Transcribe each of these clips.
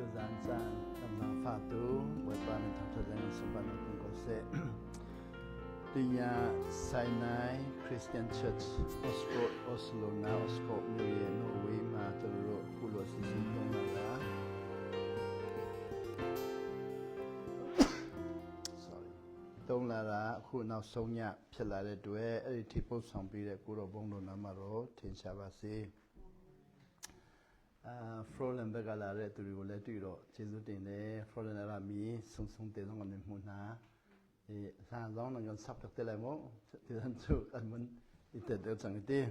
tu zan zan nam zan fa tu buat panen thang thang sebanyak pengkose Tinya Sinai Christian Church Oslo na Oslo New Year Norway ma tero pulo sisi tong la sorry တုံးလာတာအခုနောက်ဆုံးညဖြစ်လာတဲ့တွေ့အဲ့ဒီထိပုတ်ဆောင်ပြီးတဲ့ကိုတော်ဘုန်းတော်နာမတော်ထင်ရှားပါစေဖရိုလန်ဘက်ကလာတဲ့သူတွေကိုလည်းတွေ့တော့ကျေးဇူးတင်တယ်ဖရိုလန်လာမီဆုံတဲ့တော့ငါမှုနာစာလုံးငါစပ်တဲ့လေမို့ဒီစံစုအမန်ဒီတဲ့စံတဲ့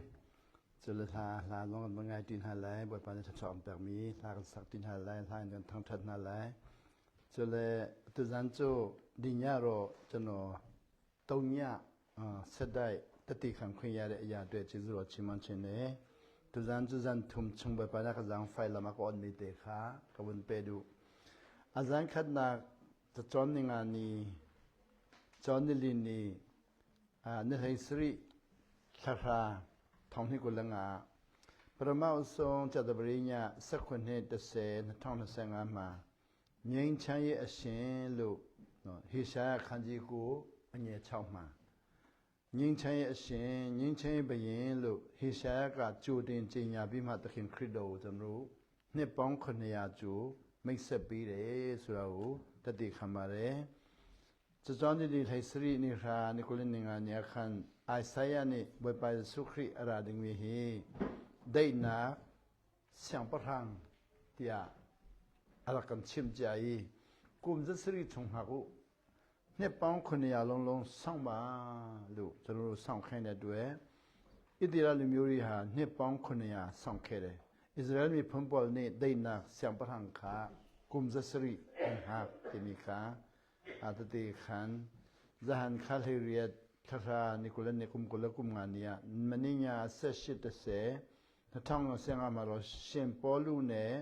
ကျလာလုံးငါငါတင်ဟာလိုက်ဘယ်ပါနေချောင်းတယ်မီလာစပ်တင်ဟာလိုက်လာရင်ထန်းထနာလိုက်ကျလေသူစံစုဒီညတော့ကျွန်တော်တုံညဆက်တိုက်တတိခံခွင့်ရတဲ့အရာအတွက်ကျေးဇူးတော်ချီးမွမ်းခြင်းနဲ့tu zan thum chung ba pa na ka jang file lama ko ni te kha ka bun pe du azan khat na to chon ni nga ni chon ni li ni ne hai sri kha thong ni ko la nga parama usong cha da bri nya sakhun ne 10 2025မှာငြိမ်းချမ်းရေးအရှင်လို့ဟေရှာယခန်းကြီးကိုအငယ်6မှာငင်းချမ်းရဲ့အရှင်ငင်းချမ်းရဲ့ဘယင်လို့ဟေရှာယကကြိုတင်ကြေညာပြီးမှသခင်ခရစ်တော်ကိုကျွန်တော်တို့နှစ်ပေါင်း900ကျိုမိတ်ဆက်ပေးတယ်ဆိုတာကိုတတိခံပါတယ်။စကြောင်းဒီထိုင်စရိနိခာနိကိုလင်းငါညာခန်အိုင်ဆိုင်ယာနိဘွေပိုင်စုခရိအရာဒင်းဝေဟိဒိနာဆောင်ပရံတီယာအရကန်ချင်ကြိုင်ကုမ်ဇစရိချုံဟာကိုနှစ်ပေါင်း900လုံးစောင့်ပါလို့ကျွန်တော်တို့စောင့်ခိုင်းတဲ့အတွက်ဣသရေလလူမျိုးတွေဟာနှစ်ပေါင်း900စောင့်ခဲ့တယ်။ဣသရေလမြေဖွံ့ပေါ်နေဒိနာဆံပရံခါကုမ်ဇစရိအင်ဟာတိမိခါအတတိခန်ဇဟန်ခါလီရီယတ်ခါနီကိုလနေကုမ်ကိုလကုမ်ငါနီယာမင်းညာ1830 2025မှာတော့ရှင်ပေါလုနဲ့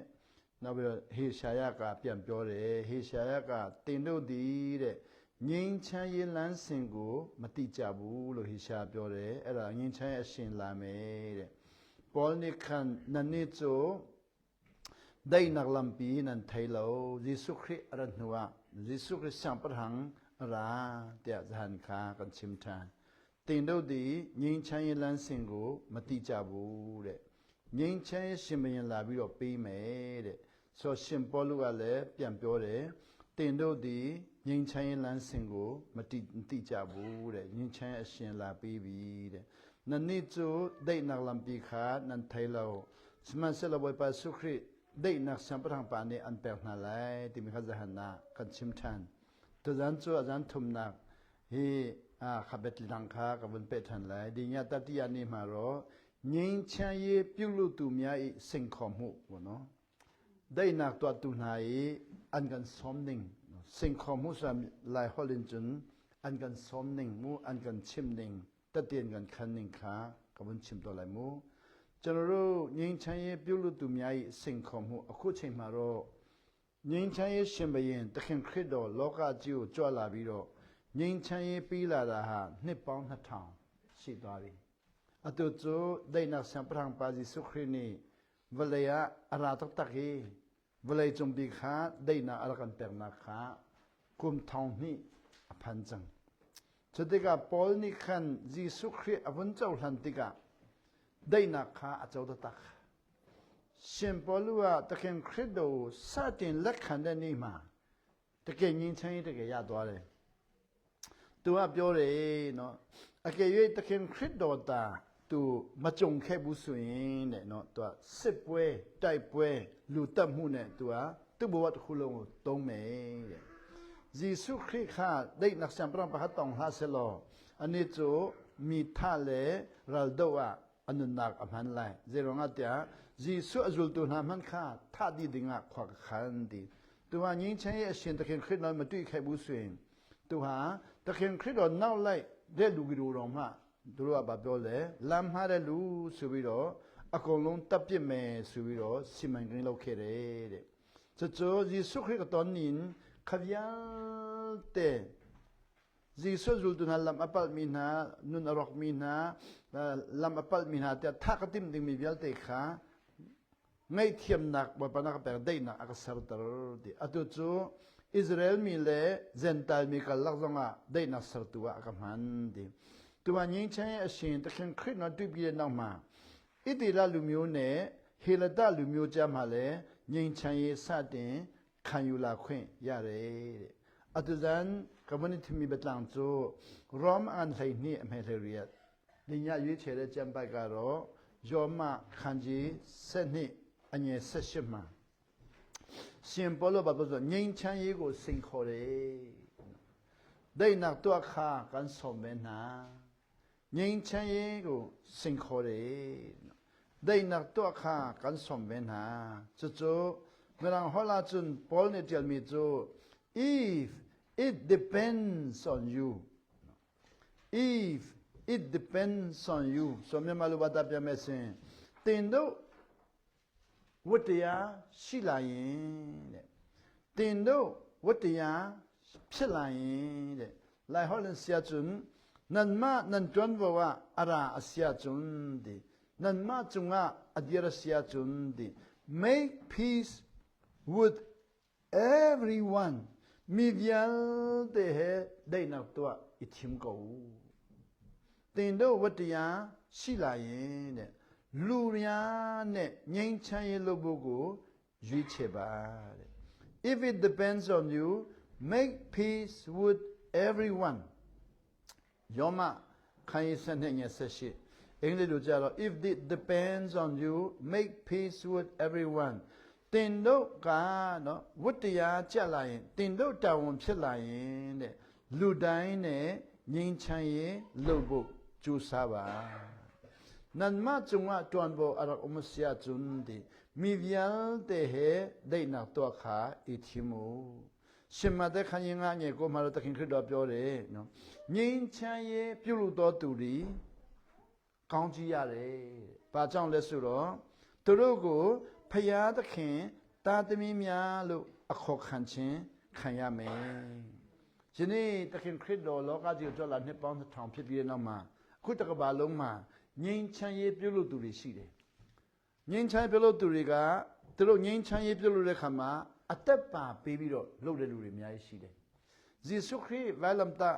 နောက်ပြီးတော့ဟေရှာယကပြန်ပြောတယ်ဟေရှာယကတင်တို့သည်တဲ့ငင်းချမ်းရေးလမ်းစဉ်ကိုမတိကြဘူးလို့ဟေရှာပြောတယ်အဲ့ဒါငင်းချမ်းရဲ့အရှင်လာမယ်တဲ့ပေါနိခန်နနိဇိုဒိုင်နလမ်ပီနန်ထိုင်လောယေရှုခရစ်အရနဝယေရှုခရစ်စံပရဟံရာတဲ့ဇဟန်ခါကန်ချင်ထန်တင်တို့ဒီငင်းချမ်းရေးလမ်းစဉ်ကိုမတိကြဘူးတဲ့ငင်းချမ်းရဲ့ရှင်ဘုရင်လာပြီးတော့ပေးမယ်တဲ့ဆိုရှင်ပေါလုကလည်းပြန်ပြောတယ်တင်တို့ဒီငင်းချမ်းရေးလမ်းစဉ်ကိုမတိကြဘူးတဲ့ငင်းချမ်းအရှင်လာပြီးပြီတဲ့နနိကျိုဒိတ်နလမ်ပိခါနန်ထိုင်လောစမဆလဘဝပါစုခရစ်ဒိတ်နစံပရံပါနေအန်ပေနာလိုက်တိမိခဇဟနာကန်ချင်ထန်တဇန်ကျိုအဇန်ထုမနာဟေခဘတ်လန်ခါကဝန်ပေထန်လိုက်ဒီညတတိယနေ့မှာတော့ငင်းချမ်းရေးပြုလို့သူများ၏စင်ခေါ်မှုဘောနော်ဒိတ်နတော်သူနာ၏အန်ကန်ဆောမနင်းสิ่งของมุสลิมลายฮอลินจุนอันกันซ้อมหนึ่งมูอันกันชิมหนึ่งตัดเตียนกันคันหนึ่งขากับมันชิมตัวลายมูจนรู้ยิงใช้พิวลุตุมีไอสิ่งของมูคู่เชมาโรยิงใช้ชิมไปยินตะเคียนคริดโดโลกาจิวจ่อลาบิโรยิงใช้ปีลาดาฮานิปองหัดทางสิตารีอัตุจูได้นักสัมปรังปาจิสุครินีวลัยอาราตกตะกีเวลาจงปีขาได้นาอะไรกันเปลี่ยนนาขากุมทองนี่พันจังจุดที่กับปอลนี่ขันยิสุคริอวันเจ้าหันติกาได้นาขาอาเจ้าตักเช่นปอลว่าตะเคียนคริสโดซาตินเล็กขันได้นี่มาตะเคียนยิงใช้ตะเคียนยาตัวเลยตัวเปรียวเลยเนาะอะเกยตะเคียนคริสโดตาตูมาจงแค่บุษย์เนี่ยเนาะตัวสิบเว่ใจเว่ลูตัมหูเนี่ยตัวตัวบวชคุลงตรงเมย์ยิสุคริข้าได้นักสัมปรางประหัตตองฮาเซโลอันนี้จูมีท่าเลรัลโดวะอันนุนักอภันไลเจรองอาเตียยิสุอจุลตุนามันข้าท่าดีดิงะขวักขันดีตัวยิ่งใช้เสียงตะเคียนคริสน้อยมาด้วยแค่บุษย์ตัวหาตะเคียนคริสโดนน่าไล่เรียลูกิโรรองมาดูว่าแบบนั้นเลยลำหาเรื่องรู้สุวิโรอากงลงตับเยี่ยมสุวิโรสิมันกันเราเคเร่จะเจอยิสุคริสตอนนี้ขยันเตยิสุจุลตุนาลำอัปลมินานุนอรกมินาลำอัปลมินาแต่ถ้ากติมดึงมีเวลเตะขา ngay thiam nak ba panak per dei nak aksar tar di atu chu Israel mi le Gentile mi kal lak zonga dei nak sar tuwa akaman di tuwa nying chen a shin ta khen khrit na tu bi na ma itila lu myo ne helada lu myo cha ma le nying chen ye sa tin khan yu la khwin ya re de atu zan community mi betlang chu rom an lai ni a me le riat ni nya yue che de chan pai ka ro yo ma khan ji set ni a nye set ship maရှင်ဘောလဘဘဆိုငိမ့်ချမ်းရေးကိုစိန်ခေါ်တယ်ဒိတ်နောက်တော့ခါကန်ဆုံမဲနာငိမ့်ချမ်းရေးကိုစိန်ခေါ်တယ်ဒိတ်နောက်တော့ခါကန်ဆုံမဲနာချိုမရန်ဟောလာချွန်းဘောလနဲ့တယ်မီချို if it depends on you if it depends on you ဆိုမြန်မာလိုဘာသာပြန်မယ်စင်တင်တို့ဝတ္တရားရှိလာရင်တဲ့တင်တို့ဝတ္တရားဖြစ်လာရင်တဲ့လိုက်ဟောလန်ဆရာကျွန်းနန်မနန်တွန်းဘဝအရာအဆရာကျွန်းဒီနန်မကျွန်းကအဒီရဆရာကျွန်းဒီ make peace with everyone မိဗျာတဲ့ဒိနောက်တော့အထင်ကိုတင်တို့ဝတ္တရားရှိလာရင်တဲ့လူရနဲ့ငြိမ်းချမ်းရေးလုပ်ဖို့ကိုရွေးချယ်ပါတဲ့ if it depends on you make peace with everyone ယောမခိုင်စတဲ့ညဆက်ရှိအင်္ဂလိပ်လိုကြတော့ if it depends on you make peace with everyone တင်တို့ကနော်ဝတ္တရားကြက်လာရင်တင်တို့တာဝန်ဖြစ်လာရင်တဲ့လူတိုင်းနဲ့ငြိမ်းချမ်းရေးလုပ်ဖို့ကြိုးစားပါnan ma chunga tuan bo arak umusya chundi mi vial te he dei nak to kha I thimu shima de khanyinga nye ko ma lo takin khrit do pyo de no nyin chan ye pyu lu to tu ri kaung ji yare ba chaung le su ro tu ro ko phaya takhin ta tami mya lo akho khan chin khan ya me jini takin khrit do lo ka ji jo laနှစ်ပေါင်း1000ဖြစ်ပြီးနောက်မှာအခုတကဘာလုံးမှာငြိမ်းချမ်းရေးပြုလုပ်သူတွေရှိတယ်ငြိမ်းချမ်းပြုလုပ်သူတွေကသူတို့ငြိမ်းချမ်းရေးပြုလုပ်တဲ့ခါမှာအသက်ပါပေးပြီးတော့လုပ်တဲ့လူတွေအများကြီးရှိတယ်ဂျေဆုခရစ်ဝါလမ်တာ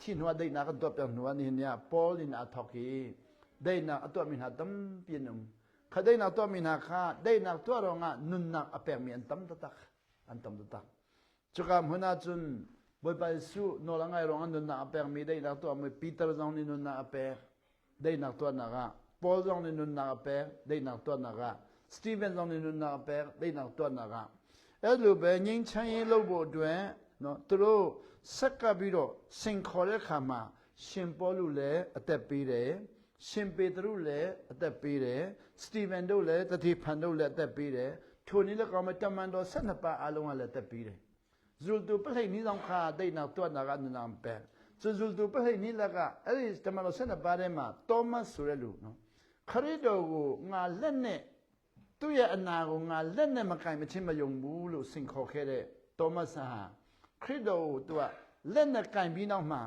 ที่นัวได้นักตัวเป็นนัวนี่เนี่ยปอลินอัทอกီได้นักตัวมินาตั้มเปียนุมข้าได้นักตัวมินาข้าได้นักตัวรองะนุนนักอเปมีอันตั้มตะตักอันตั้มตะตักจุกามหัวหน้าจุนบอยไปสู้โนลังไงรองะนุนนักอเปมีได้นักตัวมือปีเตอร์จองนี่นุนนักอเปได้นักตัวนักะปอลจองนี่นุนนักอเปได้นักตัวนักะสตีเวนจองนี่นุนนักอเปได้นักตัวนักะเอลูเบยิงชัยโลบด้วยเนาะตัวစက်ကပ်ပြီးတော့စင်ခေါ်တဲ့ခါမှာရှင်ပေါလုလည်းအသက်ပေးတယ်ရှင်ပေတရုလည်းအသက်ပေးတယ်စတီဗန်တို့လည်းတတိဖန်တို့လည်းအသက်ပေးတယ်ထိုနည်းလည်းကောင်းမတမန်တော်12ပါးအလုံးကလည်းအသက်ပေးတယ်ဇူလ်တူပလိနီဆောင်ခါဒိတ်နောက်တော့နာကနနာပဲဇူလ်တူပလိနီလကအဲ့ဒီတမန်တော်12ပါးထဲမှာတောမတ်ဆိုတဲ့လူနော်ခရစ်တော်ကိုငါလက်နဲ့သူ့ရဲ့အနာကိုငါလက်နဲ့မကင်မချင်းမယုံဘူးလို့စင်ခေါ်ခဲ့တဲ့တောမတ်ဆာခရစ်တော်ကိုသူကလက်နဲ့ကင်ပြီးနောက်မှာ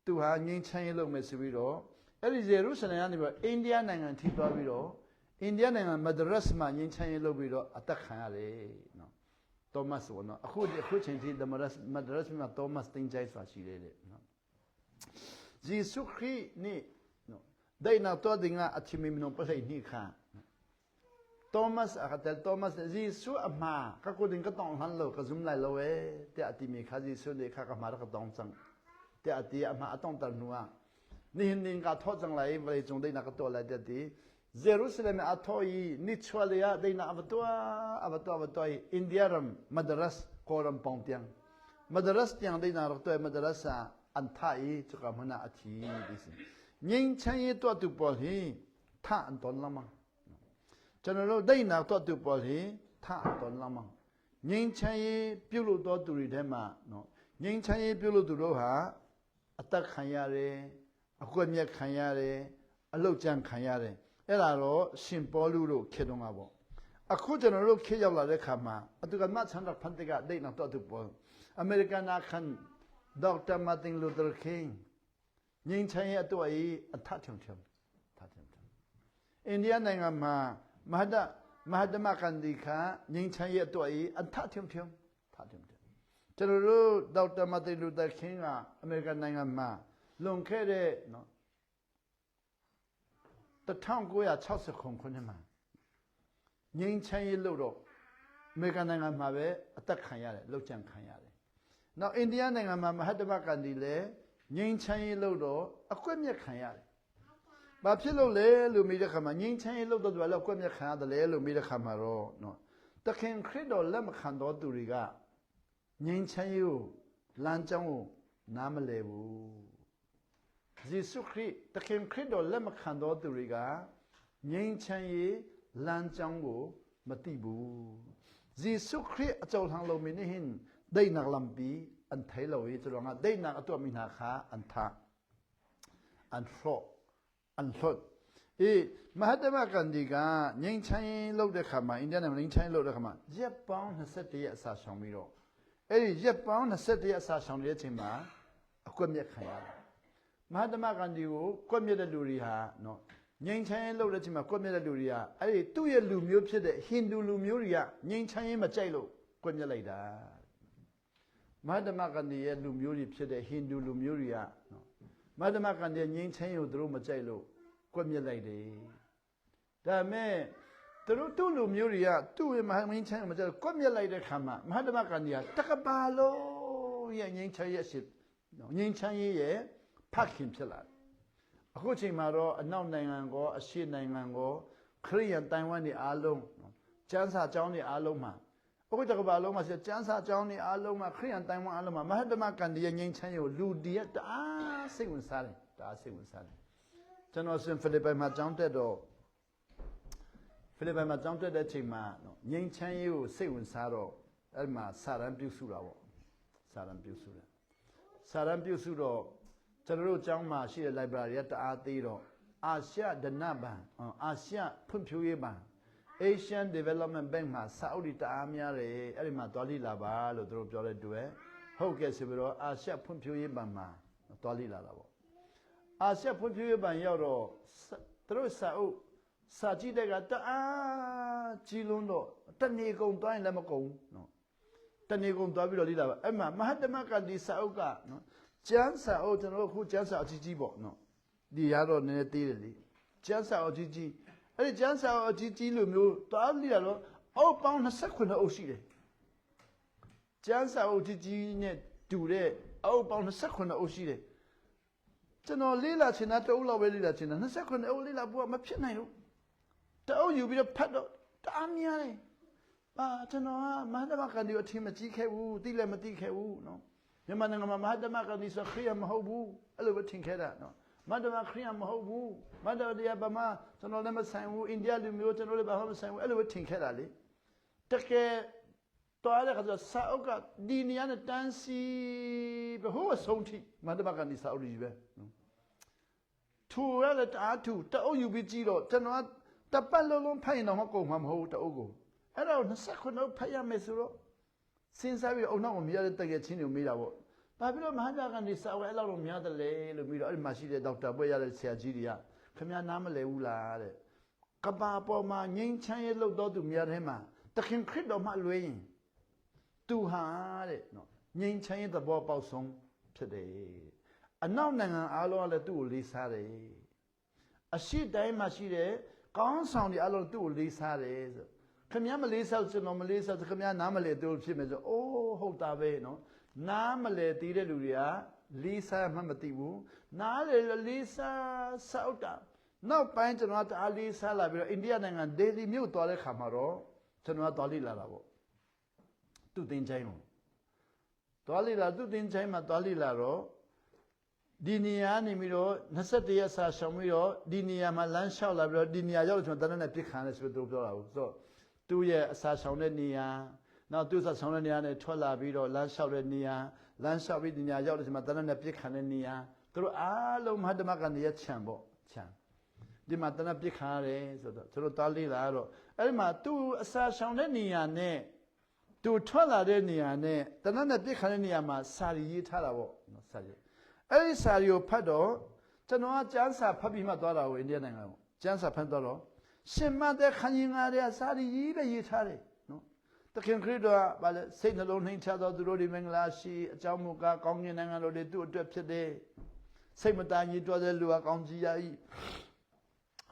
သူဟာငြိမ်းချမ်းရေးလုပ်မယ်ဆိုပြီးတော့အဲ့ဒီယေရုရှလင်ကနေပြီးတော့အိန္ဒိယနိုင်ငံထိသွားပြီးတော့အိန္ဒိယနိုင်ငံမဒရတ်မှာငြိမ်းချမ်းရေးလုပ်ပြီးတော့အသက်ခံရတယ်နော်သောမတ်ဆိုတော့အခုချိန်ထိမဒရတ်မှာသောမတ်တင်ကြိုက်စွာရှိတယ်နော်ဂျေဆုခရစ်နိနော်ဒိုင်နာတော်ဒင်းကအချီမီမနိုပလိနိခါသောမတ်အခါသောမတ်ဂျေဆုအမကကိုဒင်းကတောင်းဟန်လို့ကဇုံလိုက်လို့တဲ့အတိမီခါဂျေဆုလေခါကမာရကတောင်းစံတဲ့အတိအမအတောင်းတနူနိဟင်းနင်းကထောက်စံလိုက်ဝေဂျုံဒိနာကတော်လိုက်တဲ့ယေရုရှလင်အထော်ဤနိချဝလျာဒိနာအဘတောအိန္ဒိယရမ်မဒရတ်ကောရမ်ပေါင်တျံမဒရတ်တျံဒိနာရတော့မဒရတ်စာအန်ထိုင်ချကမနာအချီဒီစငင်းချမ်းရတော့တူပေါ်ဟင်းထအန်တော်လမကျွန်တော်တို့ဒိနာတော့တူပေါ်ဟင်းထအန်တော်လမငင်းချမ်းရပြုတ်လို့တော့သူတွေထဲမှာနော်ငင်းချမ်းရပြုတ်လို့သူတို့ဟာအသက်ခံရတယ်အကွက်မြက်ခံရတယ်အလုတ်ကြမ်းခံရတယ်အဲ့ဒါတော့ရှင်ပေါလုတို့ခေတုံးကပေါ့အခုကျွန်တော်တို့ခေရောက်လာတဲ့ခါမှာအတူကမတ်ဆန်တော့ဖန်တကဒိတ်နောက်တော့သူပေါ်အမေရိကန်အခန်ဒေါက်တာမာတင်လူသာကင်းငင်းချင်ရဲ့အတွက်အထထုံထုံအိန္ဒိယနိုင်ငံမှာမဟာဒ Mahatma Gandhi ခါငြိမ်းချမ်းရေးအတွက်အထထင်ထင်ကျွန်တော်တို့ဒေါက်တာမာတင်လူသာခင်းကအမေရိကန်နိုင်ငံမှာလွန်ခဲ့တဲ့နော်1960ခုနှစ်မှာငြိမ်းချမ်းရေးလို့တော့အမေရိကန်နိုင်ငံမှာပဲအသက်ခံရတယ်လှုပ်ကြံခံရတယ်။နောက်အိန္ဒိယနိုင်ငံမှာမဟာတမဂန္ဒီလည်းငြိမ်းချမ်းရေးလို့တော့အကွက်မြက်ခံရတယ်။ဘာဖြစ်လို့လဲလို့မေးတဲ့ခါမှာငြိမ်းချမ်းရေးလို့တော့သူကလည်းအကွက်မြက်ခံရတယ်လေလို့မေးတဲ့ခါမှာတော့နော်တခင်ခရစ်တော်လက်မခံတော်သူတွေကငြိမ်းချမ်းရေးကိုလမ်းကြောင်းကိုနားမလည်ဘူး။ယေရှုခရစ်တခင်ခရစ်တော်လက်မခံတော်သူတွေကငြိမ်းချမ်းရေးလမ်းကြောင်းကိုမသိဘူး။ယေရှုခရစ်အကြောင်းလုံးမင်းဟင်ဒိတ်နာလမ်ပီအန်ထိုင်လောဝေးကျွန်တော်ကဒိတ်နာအတော့မိနာခါအန်သာအန်ဖောအန်ဖောမဟာတမဂန္ဒီကငြိမ်းချမ်းရေးလုပ်တဲ့ခါမှာအိန္ဒိယနိုင်ငံငြိမ်းချမ်းရေးလုပ်တဲ့ခါမှာရက်ပေါင်း21ရက်အစာဆောင်ပြီးတော့အဲ့ဒီရက်ပေါင်း21ရက်အစာဆောင်တဲ့အချိန်မှာအကွက်မြက်ခံရတယ်မဟာတမဂန္ဒီကိုကွက်မြက်တဲ့လူတွေဟာနော်ငြိမ်းချမ်းရေးလုပ်တဲ့အချိန်မှာကွက်မြက်တဲ့လူတွေကအဲ့ဒီသူ့ရဲ့လူမျိုးဖြစ်တဲ့ဟိန္ဒူလူမျိုးတွေကငြိမ်းချမ်းရေးမကြိုက်လို့ကွက်မြက်လိုက်တာမဟာတမဂန္ဒီရဲ့လူမျိုးတွေဖြစ်တဲ့ဟိန္ဒူလူမျိုးတွေကနော်မဟာတမဂန္ဒီငြိမ်းချမ်းရေးကိုသူတို့မကြိုက်လို့ကွက်မြက်လိုက်တယ်ဒါမဲ့သူ့လူမျိုးတွေကသူ့ရဲ့မဟာငြိမ်းချမ်းရေးမကြိုက်ကွက်မြက်လိုက်တဲ့ခါမှာမဟာတမဂန္ဒီကတက္ကပါလုံးရဲ့ငြိမ်းချမ်းရေးရှိငြိမ်းချမ်းရေးရဲ့ဖခင်ဖြစ်လာတယ်အခုချိန်မှာတော့အနောက်နိုင်ငံကောအရှေ့နိုင်ငံကောခရိယန်တိုင်ဝမ်တွေအားလုံးကျမ်းစာကျောင်းတွေအားလုံးမှာအခုတက္ကပါလုံးမှာကျမ်းစာကျောင်းတွေအားလုံးမှာခရိယန်တိုင်ဝမ်အားလုံးမှာမဟာတမဂန္ဒီရဲ့ငြိမ်းချမ်းရေးကိုလူတည်းတအားစိတ်ဝင်စားတယ်တအားစိတ်ဝင်စားတယ်ကျွန်တော်ဖိလစ်ပိုင်မှာကျောင်းတက်တော့ဖိလစ်ပိုင်မှာကျောင်းတက်တဲ့ချိန်မှာငြိမ်းချမ်းရေးကိုစိတ်ဝင်စားတော့အဲ့မှာစာရန်ပြုစုတာပေါ့စာရန်ပြုစုတယ်စာရန်ပြုစုတော့ကျွန်တော်တို့ကျောင်းမှာရှိတဲ့ library ကတအားသေးတော့အာရှဒနဘဏ်အာရှဖွံ့ဖြိုးရေးဘဏ် Asian Development Bank မှာစာအုပ်တွေတအားများတယ်အဲ့ဒီမှာတွားလိလာပါလို့သူတို့ပြောတဲ့တွေ့ဟုတ်ကဲ့ဆိုပြီးတော့အာရှဖွံ့ဖြိုးရေးဘဏ်မှာတွားလိလာတာပေါ့အာရှဖွံ့ဖြိုးရေးဘဏ်ရောက်တော့သူတို့စာအုပ်စာကြည့်တဲ့ကတအားကြီးလွန်းတော့တနေ့ကုန်တွိုင်းလည်းမကုန်နော်တနေ့ကုန်တွားပြီးတော့လိလာပါအဲ့မှာမဟာတမဂန္ဒီစာအုပ်ကနော်ကျမ်းစာအုပ်ကျွန်တော်တို့ခုကျမ်းစာအကြီးကြီးပေါ့နော်ဒီရတော့နည်းနည်းသေးတယ်လေကျမ်းစာအုပ်အကြီးကြီးအဲ့ဒီကျမ်းစာအုပ်အကြီးကြီးလိုမျိုးတွားလိလာတော့အုပ်ပေါင်း29အုပ်ရှိတယ်ကျမ်းစာအုပ်ကြီးကြီးနဲ့တူတဲ့အုပ်ပေါင်း29အုပ်ရှိတယ်ကျွန်တော်လေးလာချင်တာတအုပ်လောက်ပဲလေးလာချင်တာ29အုပ်လေးလာဖို့ကမဖြစ်နိုင်ဘူးတအုပ်ယူပြီးတော့ဖတ်တော့တအားများတယ်ကျွန်တော်ကမဟာတမဂန္ဒီကိုအထင်မကြီးခဲ့ဘူးသိလည်းမသိခဲ့ဘူးနော်မြန်မာနိုင်ငံမှာမဟာတမဂန္ဒီဆိုခရိယမဟုတ်ဘူးအဲ့လိုပဲထင်ခဲ့တာနော်မဟာတမခရိယမဟုတ်ဘူးမဟာတမတရားဗမာကျွန်တော်လည်းမဆိုင်ဘူးအိန္ဒိယလူမျိုးကျွန်တော်လည်းဘာမှမဆိုင်ဘူးအဲ့လိုပဲထင်ခဲ့တာလေတကယ်တော်ရတဲ့ခါကျစာအုပ်ကဒီနေရာနဲ့တန်းစီဘဟိုအဆုံးထိမဟာတမဂန္ဒီစာအုပ်ကြီးပဲနော်ထူရတဲ့တအားထူတအုပ်ယူပြီးကြည့်တော့ကျွန်တော်တပတ်လုံးဖတ်ရင်တော့မကုန်မှာမဟုတ်ဘူးတအုပ်ကိုအဲ့တော့29အုပ်ဖတ်ရမယ်ဆိုတော့စဉ်းစားပြီးအုံနောက်ကိုမြရတဲ့တကယ်ချင်းကိုမေးတာပေါ့ဘာဖြစ်လို့မဟာတမဂန္ဒီစာအုပ်အဲ့လောက်တော့များတယ်လေလို့ပြီးတော့အဲ့ဒီမှာရှိတဲ့ဒေါက်တာပွဲရတဲ့ဆရာကြီးတွေကခင်ဗျားနားမလည်ဘူးလားတဲ့ကဘာပေါ်မှာငြိမ်းချမ်းရေးလုပ်တော်သူများထဲမှာတခင်ခရစ်တော်မှလွှဲရင်သူဟာတဲ့နော်ငြိမ်းချမ်းရေးသဘောပေါက်ဆုံးဖြစ်တယ်အနောက်နိုင်ငံအားလုံးကလည်းသူ့ကိုလေးစားတယ်အရှိတိုင်းမှာရှိတဲ့ကောင်းဆောင်တွေအားလုံးသူ့ကိုလေးစားတယ်ဆိုခင်ဗျားမလေးစားကျွန်တော်မလေးစားခင်ဗျားနားမလည်သူဖြစ်မယ်ဆိုအိုးဟုတ်တာပဲနော်နားမလည်သေးတဲ့လူတွေကလေးစားမှမသိဘူးနားလေလေးစားစောက်တာနောက်ပိုင်းကျွန်တော်တအားလေးစားလာပြီးတော့အိန္ဒိယနိုင်ငံဒေလီမြို့သွားတဲ့ခါမှာတော့ကျွန်တော်သွားလိလာတာပေါ့သူ့တင်ချိုင်းကိုသွားလိလာသူ့တင်ချိုင်းမှာသွားလိလာတော့ဒီနေရာနေပြီးတော့21ရက်စာရှောင်ပြီးတော့ဒီနေရာမှာလမ်းလျှောက်လာပြီးတော့ဒီနေရာရောက်လို့ကျွန်တော်တန်းနဲ့ပြစ်ခံတယ်ဆိုပြီးသူပြောတာဟုတ်ဆိုတော့သူ့ရဲ့အစာရှောင်တဲ့နေရာနောက်သူ့စာဆောင်တဲ့နေရာနဲ့ထွက်လာပြီးတော့လမ်းလျှောက်တဲ့နေရာလမ်းလျှောက်ပြီးဒီနေရာရောက်တဲ့ချိန်မှာတန်းနဲ့ပြစ်ခံတဲ့နေရာသူတို့အားလုံးမဟာတမဂန္ဒီရဲ့ခြံပေါ့ခြံဒီမှာတန်းပြစ်ခံရတယ်ဆိုတော့သူတို့တားလေးလာတော့အဲ့ဒီမှာသူ့အစာရှောင်တဲ့နေရာနဲ့သူထွက်လာတဲ့နေရာနဲ့တန်းနဲ့ပြစ်ခံတဲ့နေရာမှာစာရီရေးထားတာပေါ့နော်စာရီအဲ့ဒီစာရီကိုဖတ်တော့ကျွန်တော်ကကျမ်းစာဖတ်ပြီးမှသွားတာကိုအိန္ဒိယနိုင်ငံကိုကျမ်းစာဖတ်တော့ ရှင်မတဲ့ခန်းရင်ငါတဲ့စာရီပဲရေးထားတယ်နော်တခင်ခရစ်တော်ကဗာလေစိတ်နှလုံးနှိမ်ချသောသူတို့ဒီမင်္ဂလာရှိအကြောင်းမူကားကောင်းကင်နိုင်ငံတော်တွေသူ့အတွက်ဖြစ်တယ်စိတ်မသားကြီးတော်တဲ့လူကကောင်းကြီးရ၏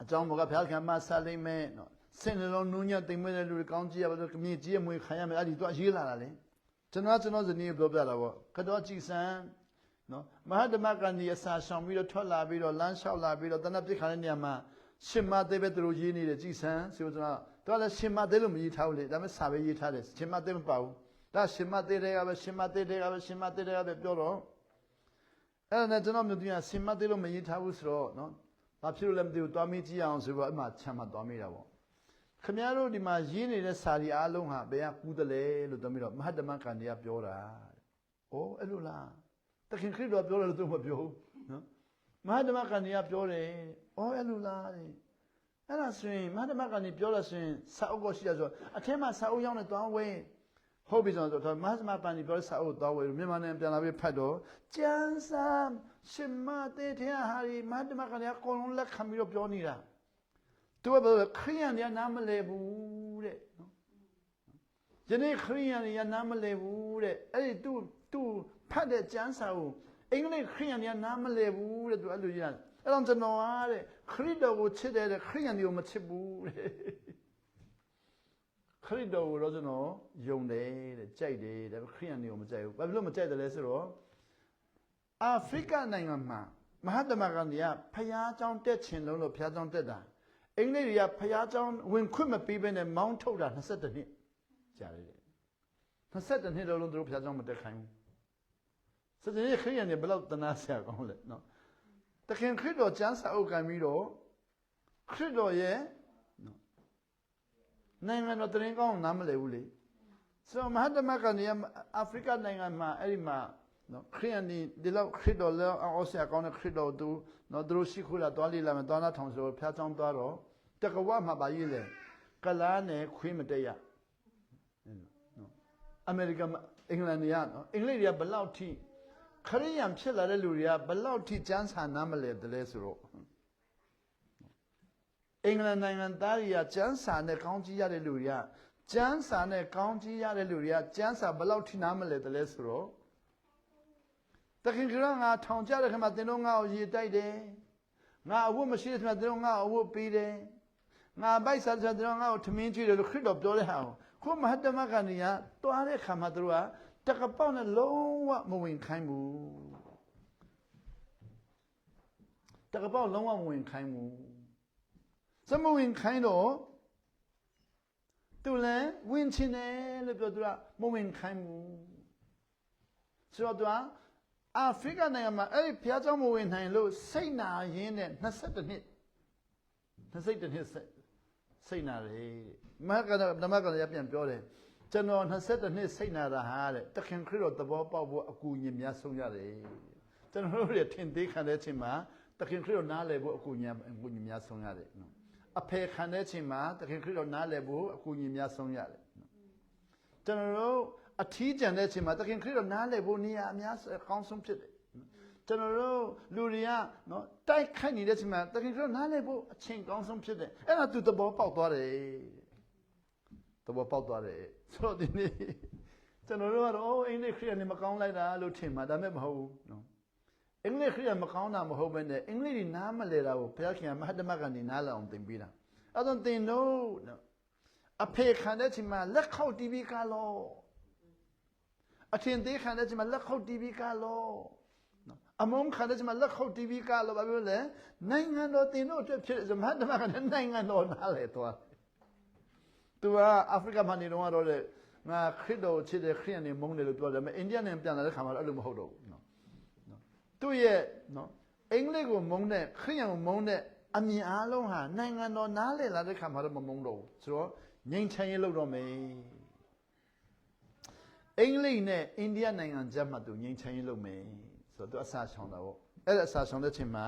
အကြောင်းမူကားဘုရားခင်မဆာလိမ့်မယ်နော်စိတ်နှလုံးနူးညံ့တိမ်မွေးတဲ့လူတွေကောင်းကြီးရပါတော့မြင့်ကြီးမွေးခံရမယ်အဲ့ဒီသူကရေးလာတာလေကျွန်တော်ဇနီးပြောပြတာပေါ့ခတော်ကြည်စံနော်မဟာဓမ္မကန်ဒီအစာဆောင်ပြီးတော့ထွက်လာပြီးတော့လမ်းလျှောက်လာပြီးတော့တဏှတ်ပြစ်ခါတဲ့နေရာမှာရှင်မသေးပဲသူတို့ရေးနေတယ်ကြည်စံဆိုတော့တော့လည်းရှင်မသေးလို့မရေးထားဘူးလေဒါပေမဲ့စာပဲရေးထားတယ်ရှင်မသေးမပါဘူးဒါရှင်မသေးတွေကပဲရှင်မသေးတွေကပဲရှင်မသေးတွေကပဲပြောတော့အဲ့ဒါနဲ့ကျွန်တော်မျိုးသူကရှင်မသေးလို့မရေးထားဘူးဆိုတော့နော်ဘာဖြစ်လို့လဲမသိဘူးတွားမေးကြည့်အောင်ဆိုတော့အဲ့မှာချမ်းမတွားမေးတာပေါ့ခင်ဗျားတို့ဒီမှာရေးနေတဲ့စာရီအားလုံးဟာဘယ်ကကူးတယ်လဲလို့ပြောပြီးတော့မဟာဓမ္မကန်ဒီကပြောတာ။အိုးအဲ့လိုလား။တခင်ခရစ်တော်ပြောတယ်လို့သူမပြောဘူးနော်။မဟာဓမ္မကန်ဒီကပြောတယ်။အော်အဲ့လိုလားတဲ့။အဲ့ဒါဆိုရင်မဟာဓမ္မကန်ဒီပြောလို့ဆိုရင်စာအုပ်ကိုရှိရဆိုအထက်မှာစာအုပ်ရောက်နေသွားဝဲဟုတ်ပြီဆိုတော့မဟာဓမ္မကန်ဒီပြောစာအုပ်သွားဝဲမြန်မာနိုင်ငံပြန်လာပြီးဖတ်တော့ကျမ်းစာရှင်မတဲ့တဲ့ဟာဒီမဟာဓမ္မကန်ဒီကကိုလုံးလက်ခံပြီးတော့ပြောနေတာ။သူကပြောခရိယန်တွေကနားမလဲဘူးတဲ့နော်ယနေ့ခရိယန်တွေကနားမလဲဘူးတဲ့အဲ့ဒီသူဖတ်တဲ့ကျမ်းစာကိုအင်္ဂလိပ်ခရိယန်တွေကနားမလဲဘူးတဲ့သူအဲ့လိုရအဲ့တော့ကျွန်တော်အားတဲ့ခရစ်တော်ကိုချစ်တဲ့ခရိယန်တွေကိုမချစ်ဘူးတဲ့ခရစ်တော်ကိုတော့ကျွန်တော်ယုံတယ်တဲ့ကြိုက်တယ်ဒါပေမဲ့ခရိယန်တွေကိုမကြိုက်ဘူးဘာဖြစ်လို့မကြိုက်တယ်လဲဆိုတော့အာဖရိကနိုင်ငံမှာမဟာတမကန်တွေကဖျားเจ้าတက်ချင်လုံးလို့ဖျားเจ้าတက်တာအင်္ဂလိပ်တွေကဖျားเจ้าဝင်ခွင့်မပေးဘဲနဲ့မောင်းထုတ်တာ22နှစ်ကြာတယ်22နှစ်လုံးသူတို့ဖျားเจ้าမတက်ခိုင်းဘူးစတဲ့ခရိယန်တွေဘယ်လောက်တနာဆရာကောင်းလဲနော်တခင်ခရစ်တော်ကျမ်းစာအုပ်ကန်ပြီးတော့ခရစ်တော်ရဲ့နော်နိုင်ငံတော်တရင်ကောင်းနားမလည်ဘူးလေဆိုတော့မဟာတမကန်တွေအာဖရိကနိုင်ငံမှာအဲ့ဒီမှာနော်ခရိယန်ဒီလောက်ခရစ်တော်လောက်အော်ဆရာကောင်းတဲ့ခရစ်တော်သူနော်သူတို့ရှိခိုးလာတွားလေးလာမယ်တွားနာထောင်ဆိုဖျားချောင်းသွားတော့တကဝမှာပါရေးလေကလားနဲ့ခွေးမတက်ရနော်အမေရိကန်အင်္ဂလန်တွေကနော်အင်္ဂလိပ်တွေကဘလောက်ထိခရိယန်ဖြစ်လာတဲ့လူတွေကဘလောက်ထိကျမ်းစာနားမလဲတလဲဆိုတော့အင်္ဂလန်နိုင်ငံသားတွေကကျမ်းစာနဲ့ကောင်းကြီးရတဲ့လူတွေကကျမ်းစာနဲ့ကောင်းကြီးရတဲ့လူတွေကကျမ်းစာဘလောက်ထိနားမလဲတလဲဆိုတော့တခင်ကငါထောင်ကြတဲ့ခါမှာသင်တို့ငါ့ကိုရေတိုက်တယ်ငါအဝတ်မရှိတဲ့ခါမှာသင်တို့ငါ့ကိုအဝတ်ပေးတယ်ငါဗိုက်စားတဲ့ခါသင်တို့ငါ့ကိုထမင်းကျွေးတယ်လို့ခရစ်တော်ပြောတဲ့ဟာကိုခုမဟာတမကနေကတွားတဲ့ခါမှာသူတို့ကတကပေါက်နဲ့လုံးဝမဝင်ခိုင်းဘူးတကပေါက်လုံးဝမဝင်ခိုင်းဘူးစမဝင်ခိုင်းတော့သူလည်းဝင်ချင်တယ်လို့ပြောသူကမဝင်ခိုင်းဘူးဆိုတော့သူကအာဖရိကနိုင်ငံမှာအဲ့ဒီဘုရားကျောင်းမဝင်နိုင်လို့စိတ်နာရင်းနဲ့22နှစ်စိတ်နာတယ်မဟာကဓမ္မကလည်းပြန်ပြောတယ်ကျွန်တော်22နှစ်စိတ်နာတာဟာတဲ့တခင်ခရစ်တော်သဘောပေါက်ဖို့အကူအညီများဆုံးရတယ်ကျွန်တော်တို့ရထင်သေးခံတဲ့အချိန်မှာတခင်ခရစ်တော်နားလည်ဖို့အကူအညီများဆုံးရတယ်နော်အဖေခံတဲ့အချိန်မှာတခင်ခရစ်တော်နားလည်ဖို့အကူအညီများဆုံးရတယ်နော်ကျွန်တော်တို့အထီးကျန်တဲ့အချိန်မှာတခင်ခရစ်တော်နားလည်ဖို့နေရာအများအကောင်းဆုံးဖြစ်တယ်ကျွန်တော်တို့လူတွေကနော်တိုက်ခိုက်နေတဲ့အချိန်မှာတခင်ခရစ်တော်နားလည်ဖို့အချိန်ကောင်းဆုံးဖြစ်တယ်အဲ့ဒါသူသဘောပေါက်သွားတယ်သဘောပေါက်သွားတယ်ဆိုတော့ဒီနေ့ကျွန်တော်တို့ကတော့အင်္ဂလိပ်ခရစ်ယာန်တွေမကောင်းလိုက်တာလို့ထင်မှာဒါပေမဲ့မဟုတ်ဘူးနော်အင်္ဂလိပ်ခရစ်ယာန်မကောင်းတာမဟုတ်ဘဲနဲ့အင်္ဂလိပ်တွေနားမလဲတာကိုဘုရားခင်ကမဟာတမကနေနားလည်အောင်သင်ပေးတာအဲ့တော့သင်တို့နော်အဖေခံတဲ့အချိန်မှာလက်ခောက်တီးပြီးကားလို့အထင်သေးခံတဲ့အချိန်မှာလက်ခောက်တီးပြီးကားလို့နော်အမုန်းခံတဲ့အချိန်မှာလက်ခောက်တီးပြီးကားလို့ဘာပြောလဲနိုင်ငံတော်သင်တို့အတွက်ဖြစ်မဟာတမကနဲ့နိုင်ငံတော်နားလဲသွားသူကအာဖရိကမှာနေတော့လေငါခရစ်တော်ချစ်တဲ့ခရိယန်တွေမုန်းတယ်လို့ပြောတယ်အိန္ဒိယနဲ့ပြန်လာတဲ့ခါမှာအဲ့လိုမဟုတ်တော့ဘူးနော်သူ့ရဲ့နော်အင်္ဂလိပ်ကိုမုန်းတဲ့ခရိယန်ကိုမုန်းတဲ့အမြင်အားလုံးဟာနိုင်ငံတော်နားလည်လာတဲ့ခါမှာတော့မမုန်းတော့ဘူးဆိုတော့ငြိမ်းချမ်းရေးလုပ်တော့မယ်အင်္ဂလိပ်နဲ့အိန္ဒိယနိုင်ငံကြားမှာသူငြိမ်းချမ်းရေးလုပ်မယ်ဆိုတော့သူအစာဆောင်တာပေါ့အဲ့ဒါအစာဆောင်တဲ့ချိန်မှာ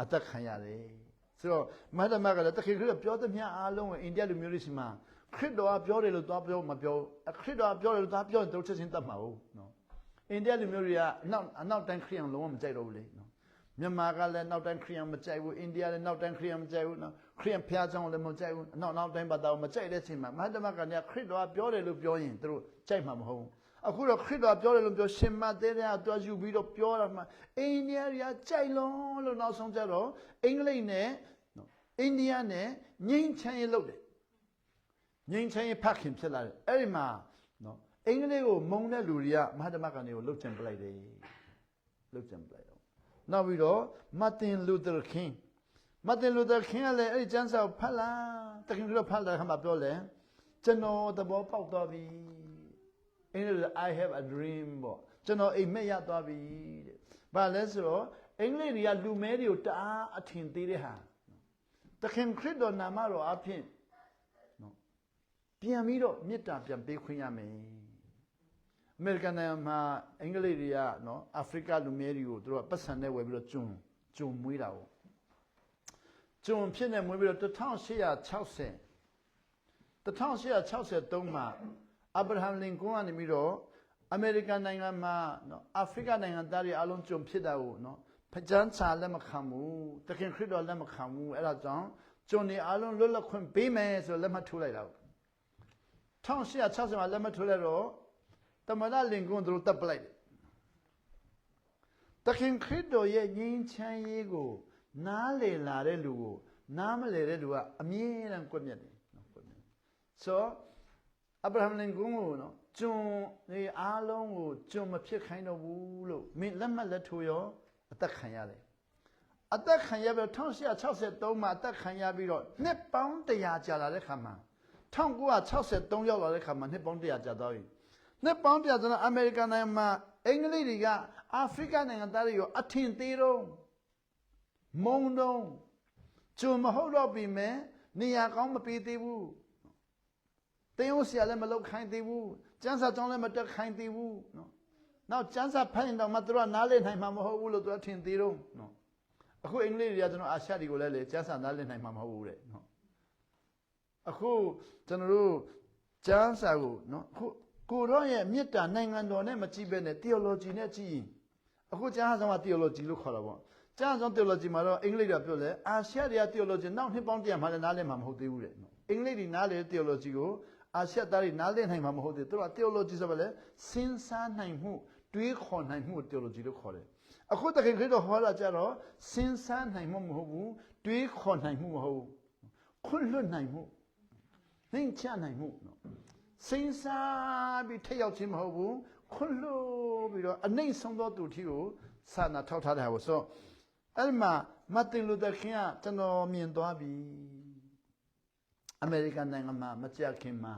အသက်ခံရတယ်ဆိုတော့မဟာဓမ္မကလည်းတခင်ခရစ်ပြောသမျှအားလုံးကိုအိန္ဒိယလူမျိုးတွေရှိမှာခရစ်တော်ကပြောတယ်လို့သွားပြောမပြောခရစ်တော်ကပြောတယ်လို့သွားပြောရင်တို့ချက်ချင်းတတ်မှာဟုတ်နော်အိန္ဒိယလူမျိုးတွေကအနောက်တိုင်းခရစ်ယာန်လုံးဝမကြိုက်တော့ဘူးလေနော် မြန်မာကလည်းနောက်တိုင်းခရီးယန်မကြိုက်ဘူးအိန္ဒိယလည်းနောက်တိုင်းခရီးယန်မကြိုက်ဘူးနော်ခရီးယန်ဖျားချောင်းလည်းမကြိုက်ဘူးနောက်တိုင်းဘာသာမကြိုက်တဲ့အချိန်မှာမဟာတမကလည်းခရစ်တော်ပြောတယ်လို့ပြောရင်သူတို့ကြိုက်မှာမဟုတ်ဘူးအခုတော့ခရစ်တော်ပြောတယ်လို့ပြောရှင်မသေးတဲ့အတွက်ယူပြီးတော့ပြောတာမှအိန္ဒိယတွေကကြိုက်လုံးလို့နောက်ဆုံးကြတော့အင်္ဂလိပ်နဲ့အိန္ဒိယနဲ့ငိမ့်ချမ်းရေးလုပ်တယ်ငိမ့်ချမ်းရေးဖခင်ဖြစ်လာတယ်အဲ့ဒီမှာနော်အင်္ဂလိပ်ကိုမုံတဲ့လူတွေကမဟာတမကနေကိုလှုပ်ချင်ပလိုက်တယ်လှုပ်ချင်ပလိုက်တော့နောက်ပြီးတော့မာတင်လူသာကင်းကလည်းအဲ့ဒီကျမ်းစာကိုဖတ်လာတခင်တို့ဖတ်လာခါမှာပြောလဲကျွန်တော်သဘောပေါက်သွားပြီအင်္ဂလိပ် I have a dream ပေါ့ကျွန်တော်အိမ်မက်ရသွားပြီတဲ့ဘာလဲဆိုတော့အင်္ဂလိပ်တွေကလူမဲတွေကိုတအားအထင်သေးတဲ့ဟာတခင်ခရစ်တော်နာမတော်အဖြစ်နော်ပြန်ပြီးတော့မေတ္တာပြန်ပေးခွင့်ရမယ်အမေရိကန်နိုင်ငံမှာအင်္ဂလိပ်တွေကနော်အာဖရိကလူမျိုးတွေကိုသူတို့ကပတ်စံနဲ့ဝယ်ပြီးတော့ဂျုံမွေးတာပေါ့ဂျုံဖြစ်နေမွေးပြီးတော့1863မှာအာဗြဟံလင်ကွန်းကနေပြီးတော့အမေရိကန်နိုင်ငံမှာနော်အာဖရိကနိုင်ငံသားတွေအလုံးဂျုံဖြစ်တာကိုနော်ဖကြမ်းစာလက်မခံဘူးတခင်ခရစ်တော်လက်မခံဘူးအဲ့ဒါကြောင့်ဂျုံတွေအလုံးလွတ်လပ်ခွင့်ပေးမယ်ဆိုလက်မှတ်ထိုးလိုက်တာ1860မှာလက်မှတ်ထိုးလိုက်တော့တမန်တော်လင်ကွန်းတို့တပ်ပလိုက်တယ်တခင်ခရစ်တော်ရဲ့ငြိမ်းချမ်းရေးကိုနားလည်လာတဲ့လူကိုနားမလည်တဲ့လူကအမြဲတမ်းကွက်မြတ်တယ်နော်ကွက်မြတ်ဆိုအဗြဟံလင်ကွန်းကိုနော်ဂျုံဒီအားလုံးကိုဂျုံမဖြစ်ခိုင်းတော့ဘူးလို့မင်းလက်မှတ်လက်ထိုးရောအသက်ခံရတယ်အသက်ခံရပြီး1863မှာအသက်ခံရပြီးတော့နှစ်ပေါင်း100ကြာလာတဲ့ခါမှာ1963ရောက်လာတဲ့ခါမှာနှစ်ပေါင်း100ကြာသွားပြီနှစ်ပေါင်း100ကျတော့အမေရိကန်နိုင်ငံမှာအင်္ဂလိပ်တွေကအာဖရိကနိုင်ငံသားတွေကိုအထင်သေးတော့မုံတော့ဂျုံမဟုတ်တော့ပြီမဲ့နေရာကောင်းမပေးသေးဘူးတင်းဦးဆရာလည်းမလုပ်ခိုင်းသေးဘူးကျန်းစာကြောင်းလည်းမတက်ခိုင်းသေးဘူးနော်နောက်ကျန်းစာဖတ်ရင်တော့မှသူတို့ကနားလည်နိုင်မှာမဟုတ်ဘူးလို့သူကထင်သေးတော့နော်အခုအင်္ဂလိပ်တွေကကျွန်တော်အာရှတွေကိုလည်းလေကျန်းစာနားလည်နိုင်မှာမဟုတ်ဘူးတဲ့နော်အခုကျွန်တော်တို့ကျန်းစာကိုနော်အခုကိုရောရဲ့မေတ္တာနိုင်ငံတော်နဲ့မကြည့်ဘဲနဲ့ theology နဲ့ကြည့်ရင်အခုကျမ်းစာမှာ theology လို့ခေါ်တာပေါ့ကျမ်းစာ theology မှာတော့အင်္ဂလိပ်ကပြောလဲအာရှတွေက theology နောက်နှစ်ပေါင်း100မှလည်းနားလည်မှာမဟုတ်သေးဘူးတဲ့နော်အင်္ဂလိပ်တွေနားလည်တဲ့ theology ကိုအာရှသားတွေနားလည်နိုင်မှာမဟုတ်သေးသူတို့က theology ဆိုပါလေစဉ်းစားနိုင်မှုတွေးခေါ်နိုင်မှု theology လို့ခေါ်တယ်အခုတခင်ခရစ်တော်ဟောတာကြတော့စဉ်းစားနိုင်မှုမဟုတ်ဘူးတွေးခေါ်နိုင်မှုမဟုတ်ဘူးခွင့်လွတ်နိုင်မှုနှိမ့်ချနိုင်မှုနော်စဉ်းစားပြီးထက်ရောက်ခြင်းမဟုတ်ဘူးခွင့်လွတ်ပြီးတော့အနှိမ့်ဆုံးသောသူထီကိုစာနာထောက်ထားတယ်ဟောဆိုအဲ့ဒီမှာမာတင်လူသာကင်းကကျွန်တော်မြင်သွားပြီအမေရိကန်နိုင်ငံမှာမကြခင်မှာ